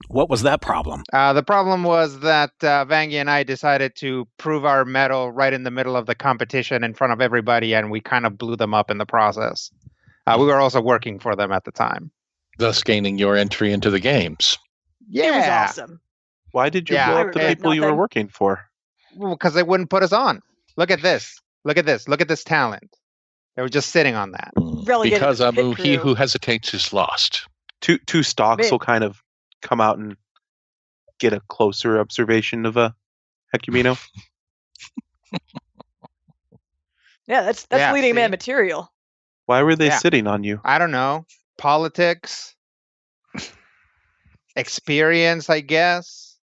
What was that problem? The problem was that Vangie and I decided to prove our mettle right in the middle of the competition in front of everybody, and we kind of blew them up in the process. We were also working for them at the time. Thus gaining your entry into the games. Yeah. It was awesome. Why did you Yeah, blow I up the regret people you were nothing. working for? Well, because they wouldn't put us on. Look at this. Look at this. Look at this talent. They were just sitting on that. Relegated Because to pit Amu, he crew. who hesitates is lost. Two stalks Man. will kind of come out and get a closer observation of a Hecumino. Yeah, that's Yeah, leading man see? material. Why were they Yeah. sitting on you? I don't know. Politics. Experience, I guess.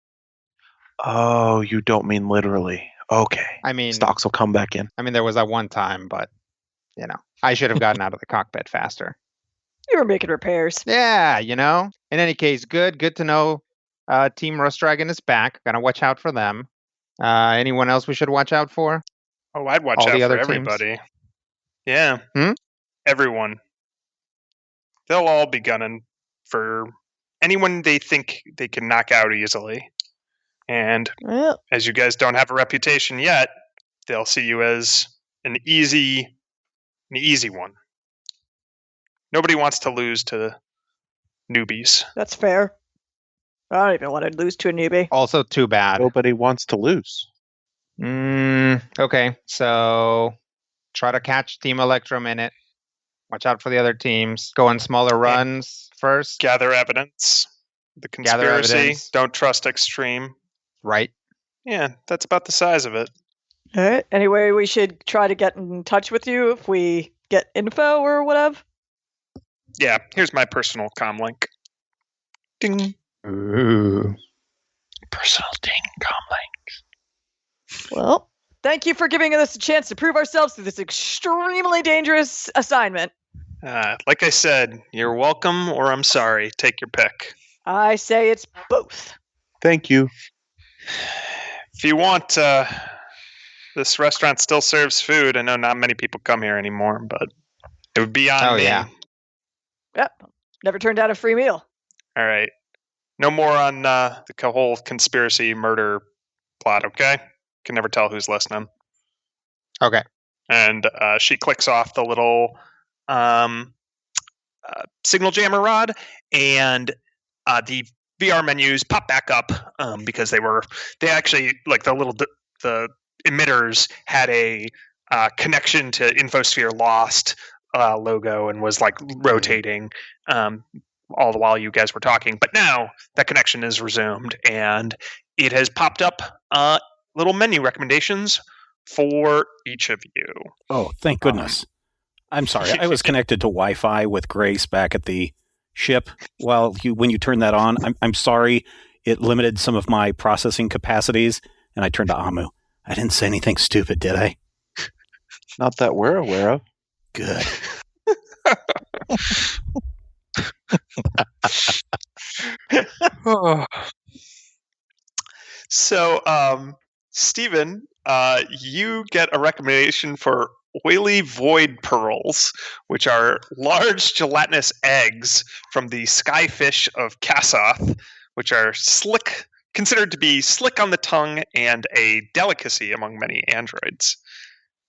Oh, you don't mean literally. Okay. I mean, Stocks will come back in. there was that one time, but, I should have gotten out of the cockpit faster. You were making repairs. Yeah, In any case, good to know Team Rust Dragon is back. Gotta watch out for them. Anyone else we should watch out for? Oh, I'd watch All out the for other teams? everybody. Yeah. Hmm? Everyone. They'll all be gunning for anyone they think they can knock out easily. And Well, as you guys don't have a reputation yet, they'll see you as an easy one. Nobody wants to lose to newbies. that's fair. I don't even want to lose to a newbie. Also, too bad. Nobody wants to lose. Okay, so try to catch Team Electrum in it. Watch out for the other teams. Go on smaller runs first. Gather evidence. The Gather conspiracy. evidence. Don't trust extreme. Right. Yeah, that's about the size of it. All right. Anyway, we should try to get in touch with you if we get info or whatever. Yeah, here's my personal comm link. Ding. Ooh. Personal ding comlink. Well, thank you for giving us a chance to prove ourselves through this extremely dangerous assignment. Like I said, you're welcome or I'm sorry. Take your pick. I say it's both. Thank you. If you want, this restaurant still serves food. I know not many people come here anymore, but it would be on me. Yeah. Yep. Never turned down a free meal. All right. No more on the whole conspiracy murder plot, okay? Can never tell who's listening. Okay. And she clicks off the little signal jammer rod, and the VR menus pop back up because they actually, like, the emitters had a connection to Infosphere Lost logo and was like rotating all the while you guys were talking. But now that connection is resumed, and it has popped up little menu recommendations for each of you. Oh, thank goodness. I'm sorry. I was connected to Wi-Fi with Grace back at the ship. Well, when you turned that on, I'm sorry. It limited some of my processing capacities, and I turned to Amu. I didn't say anything stupid, did I? Not that we're aware of. Good. So, Stephen, you get a recommendation for oily void pearls, which are large gelatinous eggs from the skyfish of Kassoth, which are considered to be slick on the tongue and a delicacy among many androids.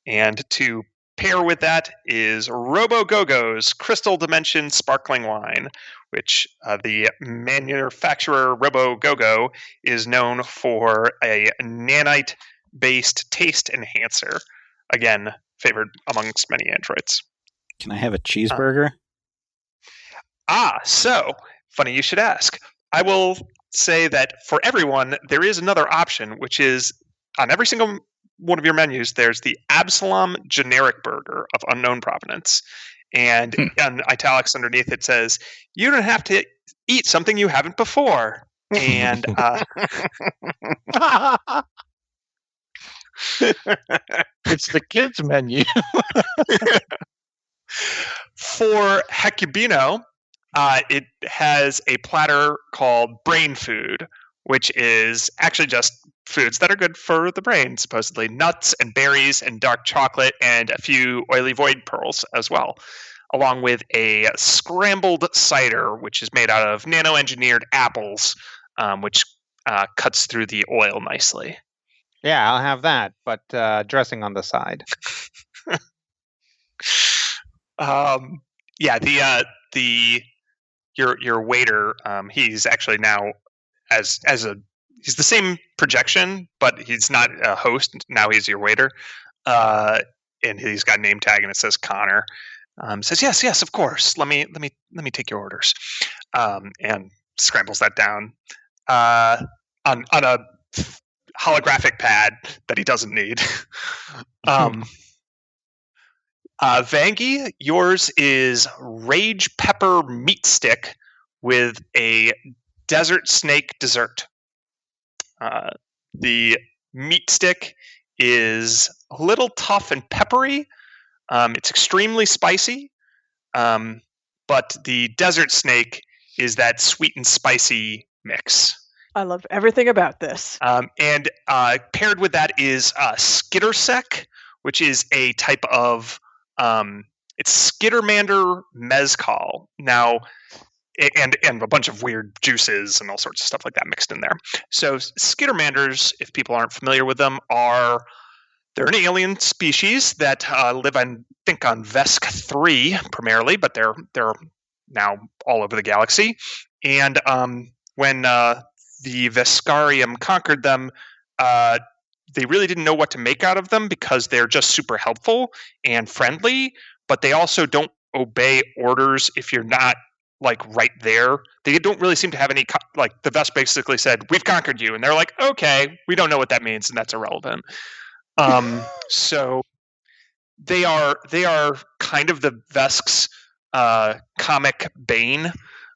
And to pair with that is Robo-Gogo's Crystal Dimension Sparkling Wine, which the manufacturer Robo-Gogo is known for a nanite-based taste enhancer. Again, favored amongst many androids. Can I have a cheeseburger? So, funny you should ask. I will say that for everyone, there is another option, which is on every single one of your menus, there's the Absalom generic burger of unknown provenance. And on italics underneath it says, you don't have to eat something you haven't before. And It's the kids' menu. for Hecubino, it has a platter called Brain Food, which is actually just foods that are good for the brain, supposedly nuts and berries and dark chocolate and a few oily void pearls as well, along with a scrambled cider, which is made out of nano-engineered apples which cuts through the oil nicely. Yeah, I'll have that, but dressing on the side. Your waiter, he's actually now he's the same projection, but he's not a host. Now he's your waiter, and he's got a name tag and it says Connor. Says yes, of course. Let me take your orders, and scrambles that down on a holographic pad that he doesn't need. Vangie, yours is Rage Pepper Meat Stick with a Desert Snake dessert. The meat stick is a little tough and peppery. It's extremely spicy, but the Desert Snake is that sweet and spicy mix. I love everything about this. And paired with that is Skittersec, which is a type of it's Skittermander mezcal. Now, and a bunch of weird juices and all sorts of stuff like that mixed in there. So Skittermanders, if people aren't familiar with them, they're an alien species that live on Vesk 3 primarily, but they're now all over the galaxy. And when the Veskarium conquered them, they really didn't know what to make out of them because they're just super helpful and friendly, but they also don't obey orders if you're not like right there. They don't really seem to have any the Vesk basically said, "We've conquered you," and they're like, "Okay, we don't know what that means," and that's irrelevant. So they are kind of the Vesk's comic bane,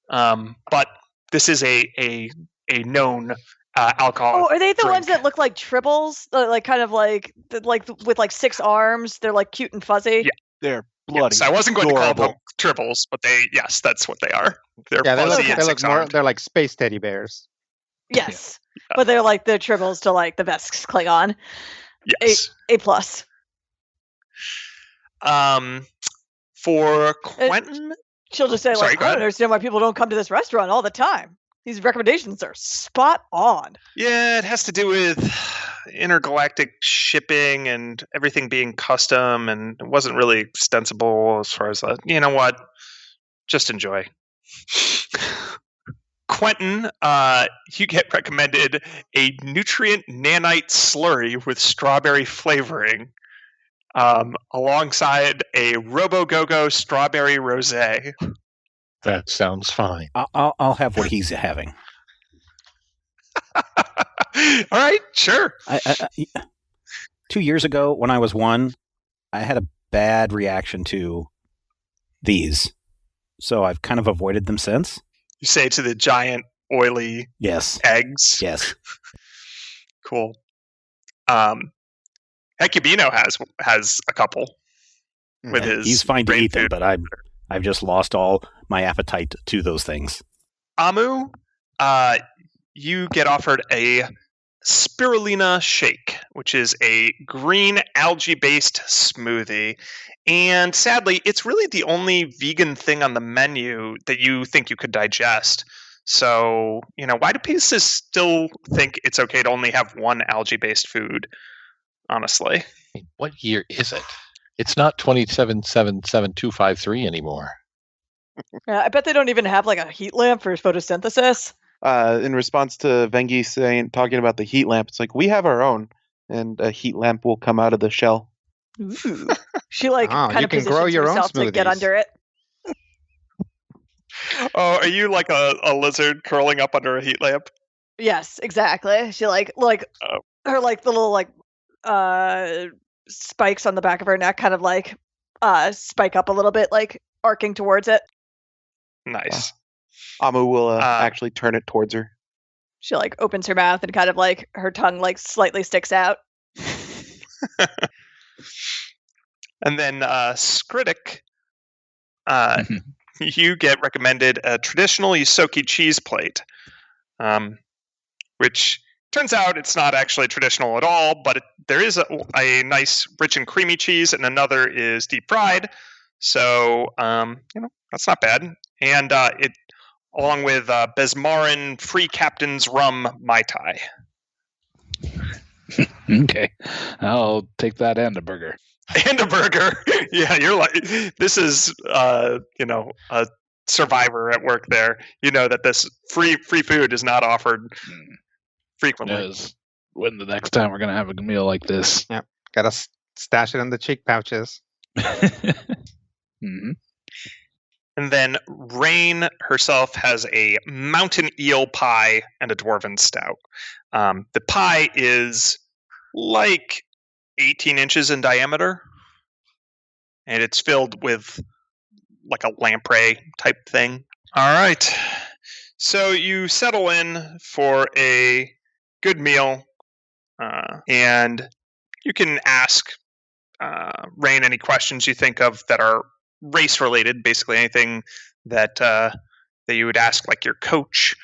but this is a known alcohol. Oh, are they the drink. ones that look like tribbles? Like kind of like with like 6 arms? They're like cute and fuzzy. Yeah, they're bloody. Yes, I wasn't going to call them adorable. tribbles, but that's what they are. They're Yeah, fuzzy and they look more. 6-armed. They're like space teddy bears. Yes, but they're like the tribbles to like the Vesk's Klingon. Yes. A plus. For Quentin, She'll just say, Sorry, like, go I ahead. don't understand why people don't come to this restaurant all the time. These recommendations are spot on. yeah, it has to do with intergalactic shipping and everything being custom, and it wasn't really extensible as far as that. You know what? Just enjoy. Quentin, you get recommended a nutrient nanite slurry with strawberry flavoring, alongside a Robo-Go-Go strawberry rosé. That sounds fine. I'll have what he's having. All right, sure. 2 years ago, when I was 1, I had a bad reaction to these, so I've kind of avoided them since. You say to the giant, oily Yes. eggs. Yes. Cool. Hecubino has a couple with his. He's fine to brain eat them, food. but I've just lost all my appetite to those things. Amu, you get offered a spirulina shake, which is a green algae-based smoothie. And sadly, it's really the only vegan thing on the menu that you think you could digest. So, why do pieces still think it's okay to only have one algae-based food? Honestly. What year is it? It's not 2777253 anymore. I bet they don't even have like a heat lamp for photosynthesis. In response to Vengi talking about the heat lamp, it's like, we have our own, and a heat lamp will come out of the shell. Ooh. She kind you of can positions grow your own herself to get smoothies. under it. Oh, are you like a lizard curling up under a heat lamp? Yes, exactly. She her little spikes on the back of her neck kind of spike up a little bit, like arcing towards it. Nice. Amu will actually turn it towards her. She opens her mouth and kind of her tongue slightly sticks out. And then Skritic, you get recommended a traditional Yusoki cheese plate, which turns out it's not actually traditional at all, but there is a nice rich and creamy cheese, and another is deep fried. So, that's not bad. And it along with Besmarin Free Captain's Rum Mai Tai. Okay, I'll take that and a burger. And a burger. Yeah, you're like, this is, a survivor at work there. You know that this free food is not offered frequently. Yes. When the next time we're going to have a meal like this. Yep. Gotta stash it in the cheek pouches. Mm-hmm. And then Rain herself has a mountain eel pie and a dwarven stout. The pie is like 18 inches in diameter, and it's filled with like a lamprey type thing. All right. So you settle in for a good meal, and you can ask Rain any questions you think of that are race related, basically anything that that you would ask like your coach,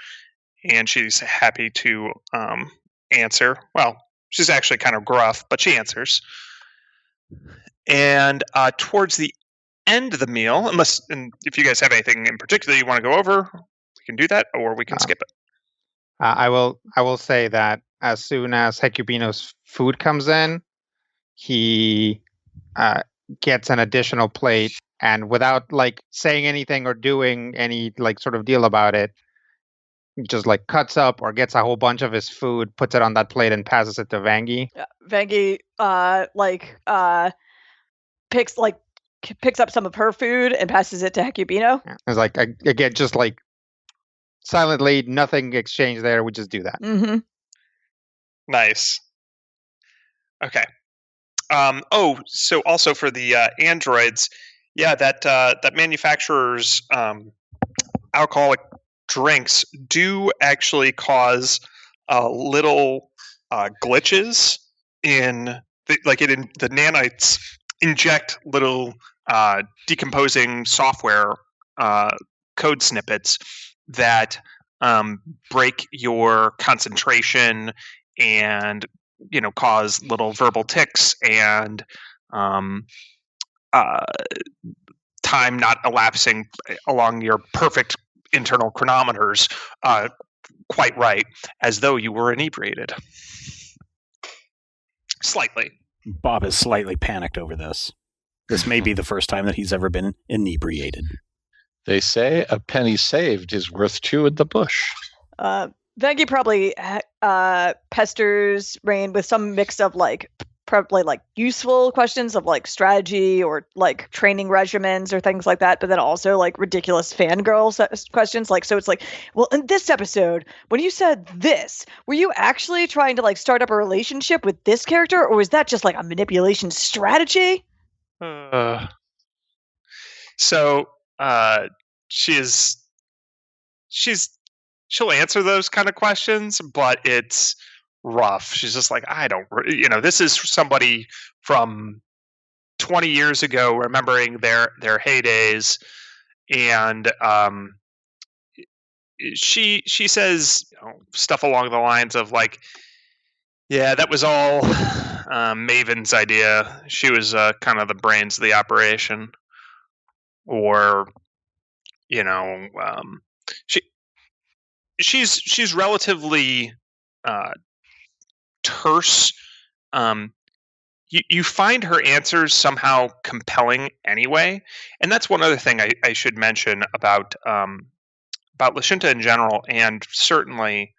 and she's happy to answer. Well, she's actually kind of gruff, but she answers. And towards the end of the meal, and if you guys have anything in particular you want to go over, we can do that, or we can skip it. I will say that as soon as Hecubino's food comes in, he gets an additional plate, and without like saying anything or doing any like sort of deal about it, just like cuts up or gets a whole bunch of his food, puts it on that plate, and passes it to Vangie. Vangie picks up some of her food and passes it to Hecubino. Yeah. It's like again, just like silently, nothing exchanged there. We just do that. Mm-hmm. Nice. Okay. So also for the androids, yeah, that manufacturer's alcoholic drinks do actually cause little glitches in the nanites inject little decomposing software code snippets that break your concentration and cause little verbal tics and time not elapsing along your perfect internal chronometers quite right, as though you were inebriated. Slightly. Bob is slightly panicked over this. This may be the first time that he's ever been inebriated. They say a penny saved is worth two in the bush. Vangie probably pesters Rain with some mix of probably useful questions of strategy or training regimens or things like that, but then also ridiculous fangirl questions. So it's well, in this episode, when you said this, were you actually trying to start up a relationship with this character, or was that just a manipulation strategy? So she'll answer those kind of questions, but it's rough. She's just this is somebody from 20 years ago remembering their heydays, and she says stuff along the lines of yeah, that was all Maven's idea. She was kind of the brains of the operation, or she's relatively terse. You find her answers somehow compelling anyway, and that's one other thing I should mention about Lashunta in general, and certainly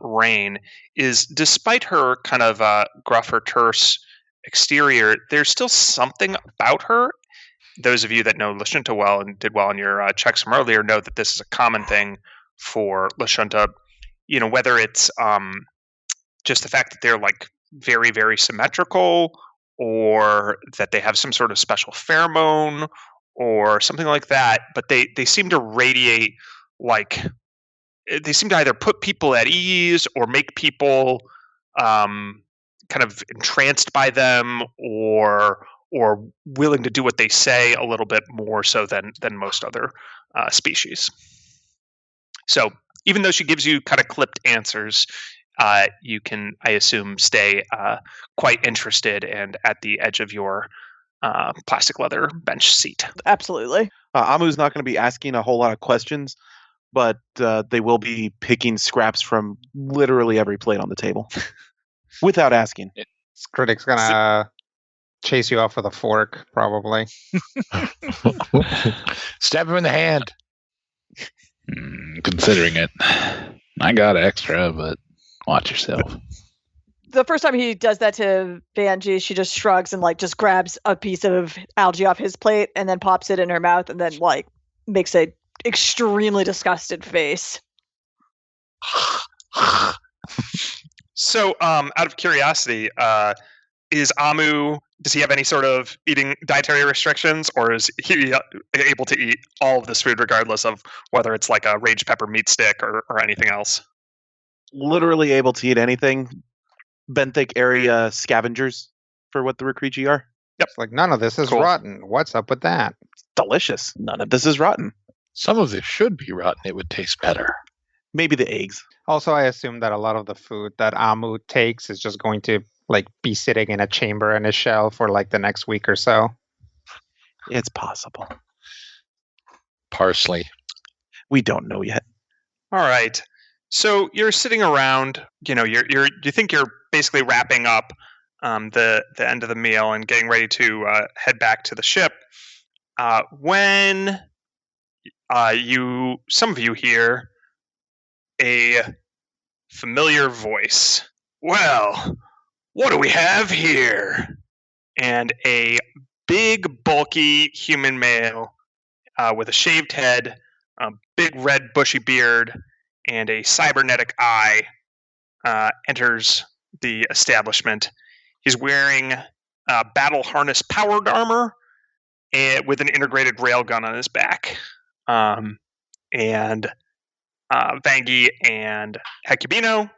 Rain, is despite her kind of gruff or terse exterior, there's still something about her. Those of you that know Lashunta well and did well on your checks from earlier know that this is a common thing for Lashunta. Whether it's just the fact that they're very, very symmetrical, or that they have some sort of special pheromone or something like that, but they seem to radiate they seem to either put people at ease or make people kind of entranced by them, or willing to do what they say a little bit more so than most other species. So even though she gives you kind of clipped answers, you can, I assume, stay quite interested and at the edge of your plastic leather bench seat. Absolutely. Amu's not going to be asking a whole lot of questions, but they will be picking scraps from literally every plate on the table without asking. This critic's gonna chase you off with a fork, probably. Stab him in the hand. Considering it. I got extra, but watch yourself. The first time he does that to Vanjie, she just shrugs and like just grabs a piece of algae off his plate and then pops it in her mouth and then like makes a extremely disgusted face. So, out of curiosity, is Amu, does he have any sort of dietary restrictions, or is he able to eat all of this food regardless of whether it's like a rage pepper meat stick or anything else? Literally able to eat anything. Benthic area scavengers for what the Recreachi are. Yep. It's like, none of this is rotten. What's up with that? Delicious. None of this is rotten. Some of this should be rotten. It would taste better. Maybe the eggs. Also, I assume that a lot of the food that Amu takes is just going to like be sitting in a chamber in a shell for like the next week or so. It's possible. Parsley. We don't know yet. All right. So you're sitting around, you think you're basically wrapping up the end of the meal and getting ready to head back to the ship. When some of you hear a familiar voice. Well, what do we have here? And a big, bulky human male with a shaved head, a big red bushy beard, and a cybernetic eye enters the establishment. He's wearing battle harness powered armor with an integrated railgun on his back. And Vangie and Hecubino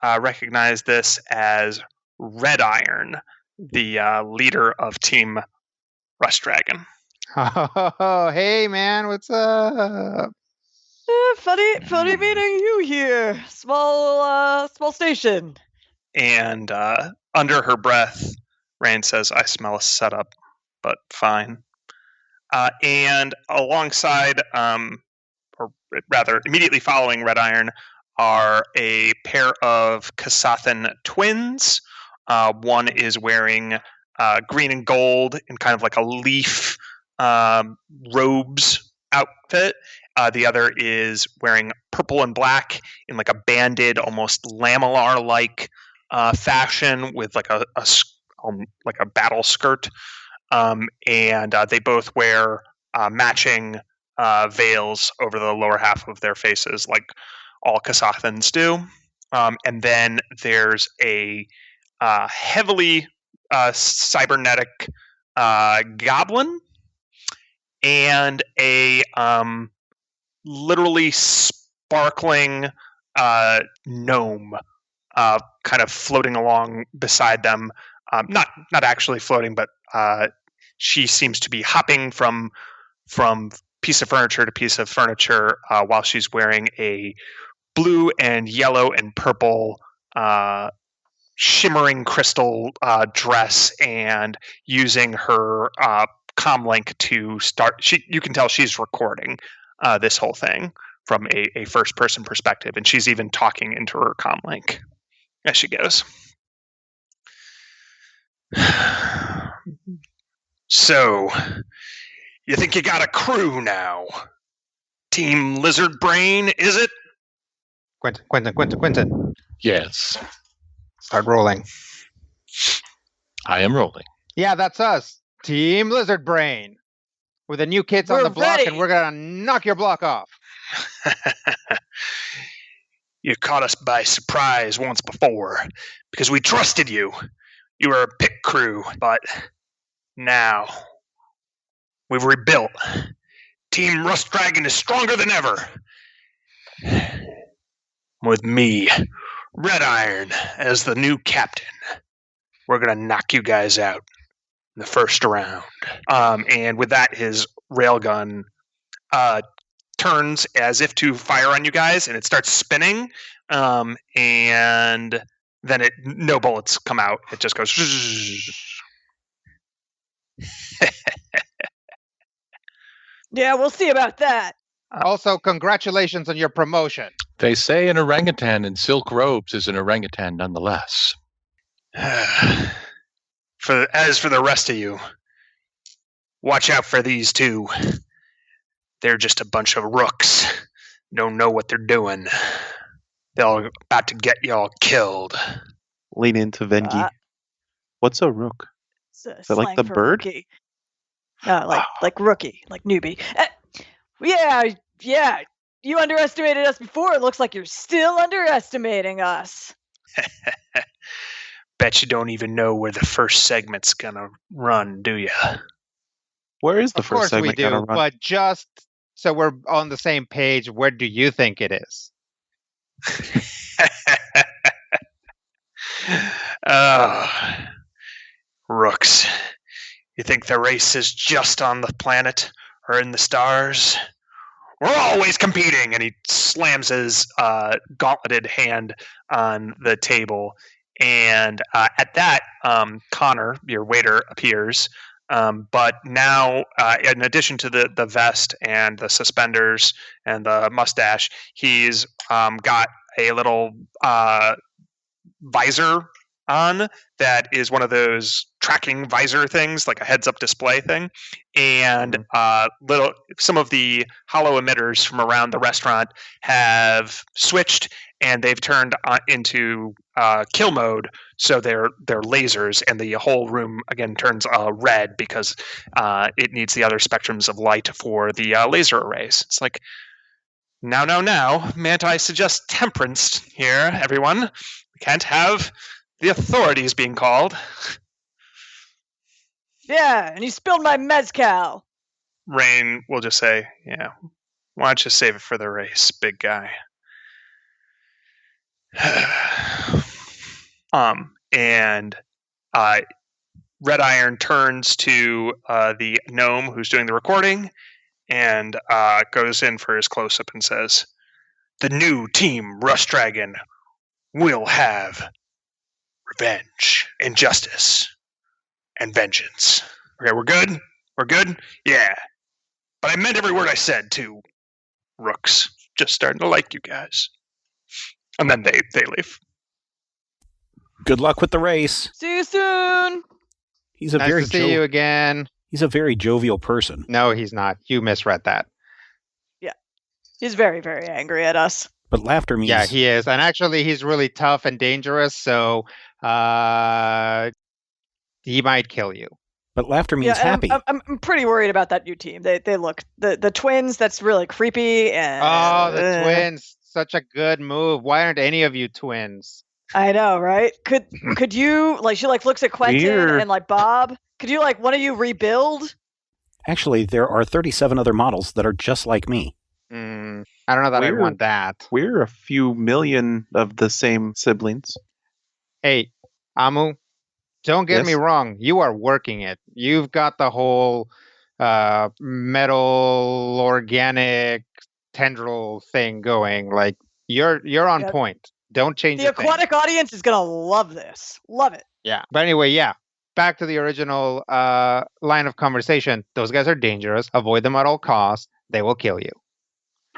recognize this as Red Iron, the leader of Team Rust Dragon. Oh, hey man, what's up? Funny meeting you here. Small station. And under her breath, Rain says, "I smell a setup, but fine." And alongside, or rather, immediately following Red Iron, are a pair of Kasathan twins. One is wearing green and gold in kind of like a leaf robes outfit. The other is wearing purple and black in like a banded, almost lamellar-like fashion with like a battle skirt. And they both wear matching veils over the lower half of their faces, like all Kasathans do. And then there's a heavily cybernetic goblin and a literally sparkling gnome kind of floating along beside them. Not actually floating, but she seems to be hopping from piece of furniture to piece of furniture while she's wearing a blue and yellow and purple shimmering crystal dress and using her comlink to start. You can tell she's recording this whole thing from a first-person perspective, and she's even talking into her comlink as she goes. So, you think you got a crew now? Team Lizard Brain, is it? Quentin. Yes. Start rolling. I am rolling. Yeah, that's us. Team Lizard Brain. With the new kids on the block, ready. and we're going to knock your block off. You caught us by surprise once before, because we trusted you. You were a pit crew, but now we've rebuilt. Team Rust Dragon is stronger than ever. With me, Red Iron, as the new captain. We're going to knock you guys out in the first round. And with that, his railgun turns as if to fire on you guys, and it starts spinning. And then no bullets come out. It just goes. Yeah, we'll see about that. Also, congratulations on your promotion. They say an orangutan in silk robes is an orangutan nonetheless. As for the rest of you, watch out for these two. They're just a bunch of rooks. Don't know what they're doing. They're about to get y'all killed. Lean into Vengi. What's a rook? Is that like the bird? Rookie. No, like rookie, like newbie. Yeah. You underestimated us before. It looks like you're still underestimating us. Bet you don't even know where the first segment's gonna run, do you? Where is the first segment gonna run? But just so we're on the same page, where do you think it is? Rooks. You think the race is just on the planet or in the stars? We're always competing! And he slams his gauntleted hand on the table. And at that, Connor, your waiter, appears. But now, in addition to the vest and the suspenders and the mustache, he's got a little visor on that is one of those tracking visor things, like a heads-up display thing, and some of the hollow emitters from around the restaurant have switched, and they've turned into kill mode, so they're lasers, and the whole room again turns red because it needs the other spectrums of light for the laser arrays. It's like, now, mayn't I suggest temperance here, everyone? We can't have the authorities being called. Yeah, and you spilled my mezcal. Rain will just say, yeah, why don't you save it for the race, big guy? And Red Iron turns to the gnome who's doing the recording and goes in for his close-up and says, the new team Rush Dragon will have revenge and justice and vengeance. Okay, we're good? We're good? Yeah. But I meant every word I said, too. Rooks. Just starting to like you guys. And then they leave. Good luck with the race. See you soon. He's a nice very to see you again. He's a very jovial person. No, he's not. You misread that. Yeah. He's very, very angry at us. But laughter means... Yeah, he is. And actually, he's really tough and dangerous, so he might kill you. But laughter means happy. I'm pretty worried about that new team. They look... The twins, that's really creepy. And, the twins. Such a good move. Why aren't any of you twins? I know, right? Could you... Like, she looks at Quentin and Bob. Could you, one of you rebuild? Actually, there are 37 other models that are just like me. I don't know that I want that. We're a few million of the same siblings. Hey, Amu, don't get me wrong. You are working it. You've got the whole metal organic tendril thing going. Like you're on point. Don't change the aquatic audience is gonna love this. Love it. Yeah. But anyway, back to the original line of conversation. Those guys are dangerous. Avoid them at all costs. They will kill you.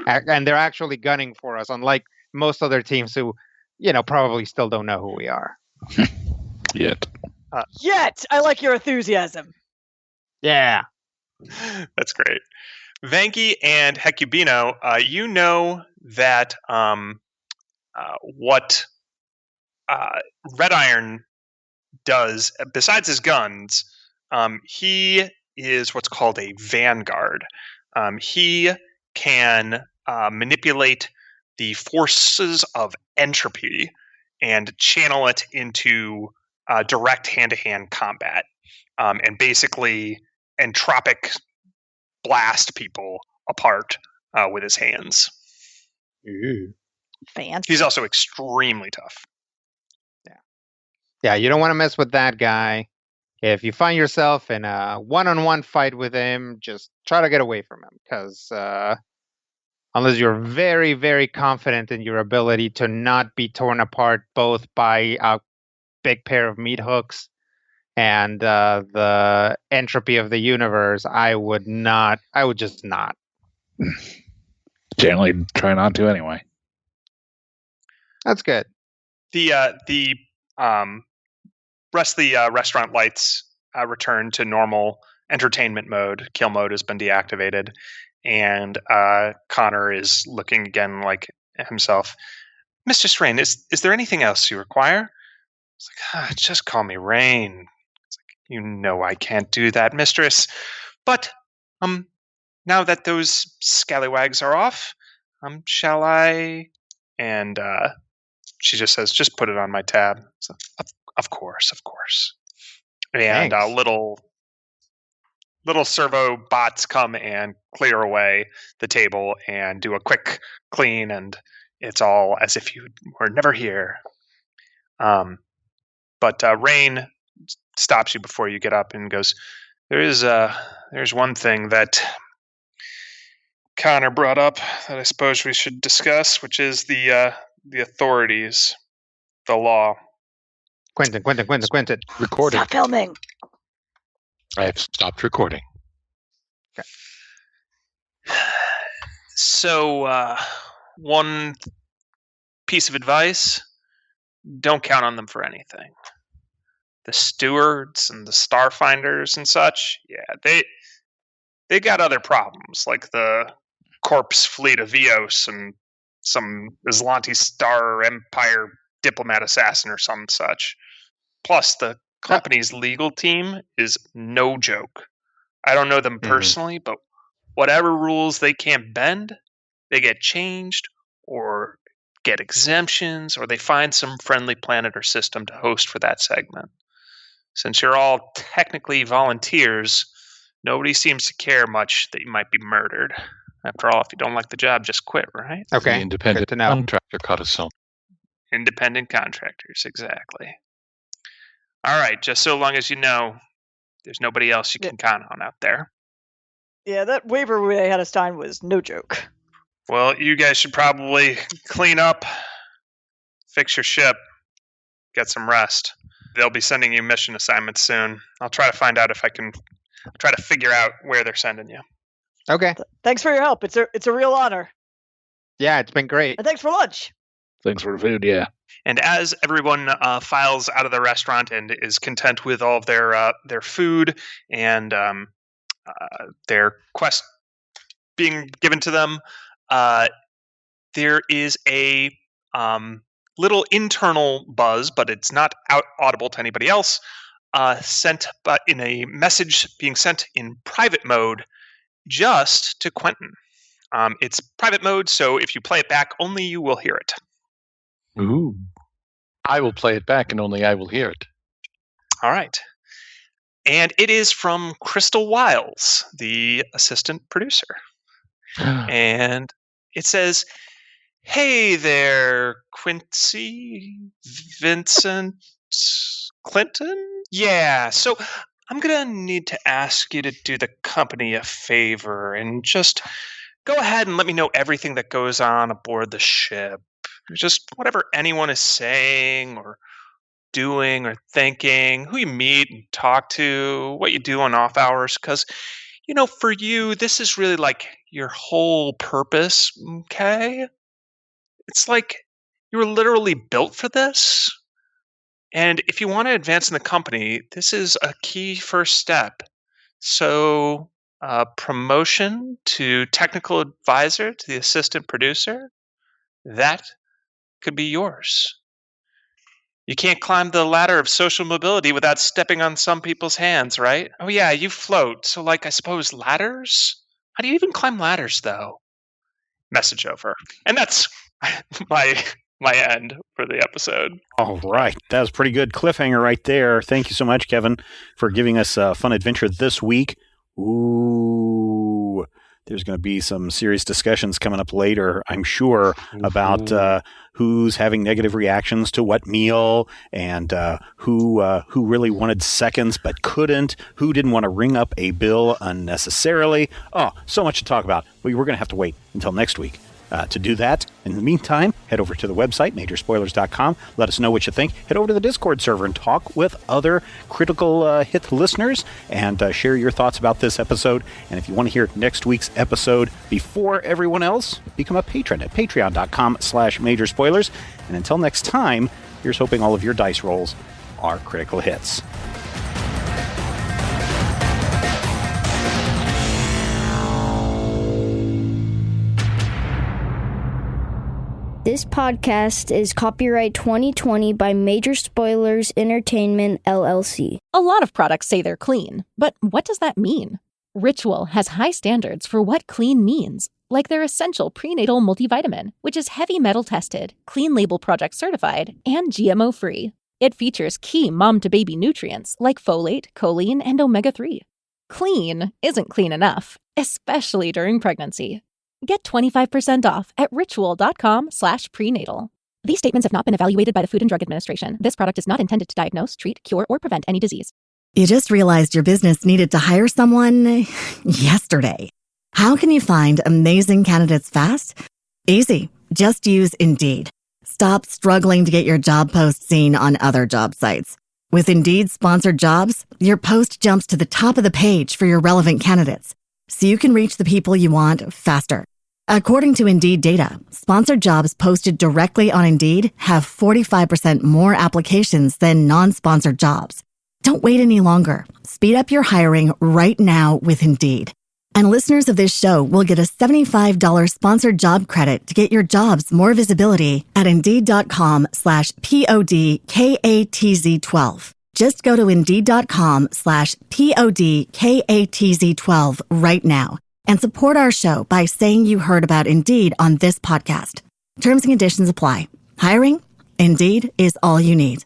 And they're actually gunning for us, unlike most other teams who, probably still don't know who we are. Yet. Yet! I like your enthusiasm. Yeah. That's great. Vanki and Hecubino, you know that what Red Iron does, besides his guns, he is what's called a vanguard. He can manipulate the forces of entropy and channel it into direct hand-to-hand combat, and basically entropic blast people apart with his hands. Ooh. Fancy. He's also extremely tough. Yeah, you don't want to mess with that guy. If you find yourself in a one-on-one fight with him, just try to get away from him, because unless you're very, very confident in your ability to not be torn apart both by a big pair of meat hooks and the entropy of the universe, I would just not. Generally try not to anyway. That's good. The rest of the restaurant lights return to normal entertainment mode. Kill mode has been deactivated, and Connor is looking again like himself. Mistress Rain, is there anything else you require? It's like, just call me Rain. It's like, you know I can't do that, mistress. But now that those scallywags are off, shall I? And she just says, just put it on my tab. So, of course. And little servo bots come and clear away the table and do a quick clean, and it's all as if you were never here. But Rain stops you before you get up and goes, there's one thing that Connor brought up that I suppose we should discuss, which is the authorities, the law. Quentin. Recording. Stop filming. I have stopped recording. Okay. So, one piece of advice, don't count on them for anything. The stewards and the starfinders and such, yeah, they got other problems, like the corpse fleet of Eos and some Islanti Star Empire diplomat assassin or some such. Plus, the company's legal team is no joke. I don't know them personally, but whatever rules they can't bend, they get changed or get exemptions, or they find some friendly planet or system to host for that segment. Since you're all technically volunteers, nobody seems to care much that you might be murdered. After all, if you don't like the job, just quit, right? Okay. The independent Good to know. contractor caught us some. Independent contractors, exactly. All right, just so long as you know, there's nobody else you can count on out there. Yeah, that waiver we had us sign was no joke. Well, you guys should probably clean up, fix your ship, get some rest. They'll be sending you mission assignments soon. I'll try to find out if I can try to figure out where they're sending you. Okay. Thanks for your help. It's a real honor. Yeah, it's been great. And thanks for lunch. Thanks for the food, yeah. And as everyone files out of the restaurant and is content with all of their food and their quest being given to them, there is a little internal buzz, but it's not audible to anybody else, sent but in a message being sent in private mode just to Quentin. It's private mode, so if you play it back, only you will hear it. Ooh. I will play it back and only I will hear it. All right. And it is from Crystal Wiles, the assistant producer. And it says, hey there, Quincy, Vincent, Clinton? Yeah, so I'm going to need to ask you to do the company a favor and just go ahead and let me know everything that goes on aboard the ship. Just whatever anyone is saying or doing or thinking, who you meet and talk to, what you do on off hours. Because, for you, this is really like your whole purpose, okay? It's like you were literally built for this. And if you want to advance in the company, this is a key first step. So, promotion to technical advisor to the assistant producer, that could be yours. You can't climb the ladder of social mobility without stepping on some people's hands, right? Oh yeah, you float. So I suppose ladders? How do you even climb ladders, though? Message over. And that's my end for the episode. All right. That was a pretty good cliffhanger right there. Thank you so much, Kevin, for giving us a fun adventure this week. Ooh. There's going to be some serious discussions coming up later, I'm sure, about who's having negative reactions to what meal, and who really wanted seconds but couldn't, who didn't want to ring up a bill unnecessarily. Oh, so much to talk about. We're going to have to wait until next week To do that, in the meantime, head over to the website, majorspoilers.com. Let us know what you think. Head over to the Discord server and talk with other Critical Hit listeners and share your thoughts about this episode. And if you want to hear next week's episode before everyone else, become a patron at patreon.com/majorspoilers. And until next time, here's hoping all of your dice rolls are critical hits. This podcast is copyright 2020 by Major Spoilers Entertainment, LLC. A lot of products say they're clean, but what does that mean? Ritual has high standards for what clean means, like their essential prenatal multivitamin, which is heavy metal tested, clean label project certified, and GMO free. It features key mom-to-baby nutrients like folate, choline, and omega-3. Clean isn't clean enough, especially during pregnancy. Get 25% off at ritual.com/prenatal. These statements have not been evaluated by the Food and Drug Administration. This product is not intended to diagnose, treat, cure, or prevent any disease. You just realized your business needed to hire someone yesterday. How can you find amazing candidates fast? Easy. Just use Indeed. Stop struggling to get your job post seen on other job sites. With Indeed sponsored jobs, your post jumps to the top of the page for your relevant candidates, so you can reach the people you want faster. According to Indeed data, sponsored jobs posted directly on Indeed have 45% more applications than non-sponsored jobs. Don't wait any longer. Speed up your hiring right now with Indeed. And listeners of this show will get a $75 sponsored job credit to get your jobs more visibility at Indeed.com/PODKATZ12. Just go to Indeed.com/PODKATZ12 right now and support our show by saying you heard about Indeed on this podcast. Terms and conditions apply. Hiring? Indeed is all you need.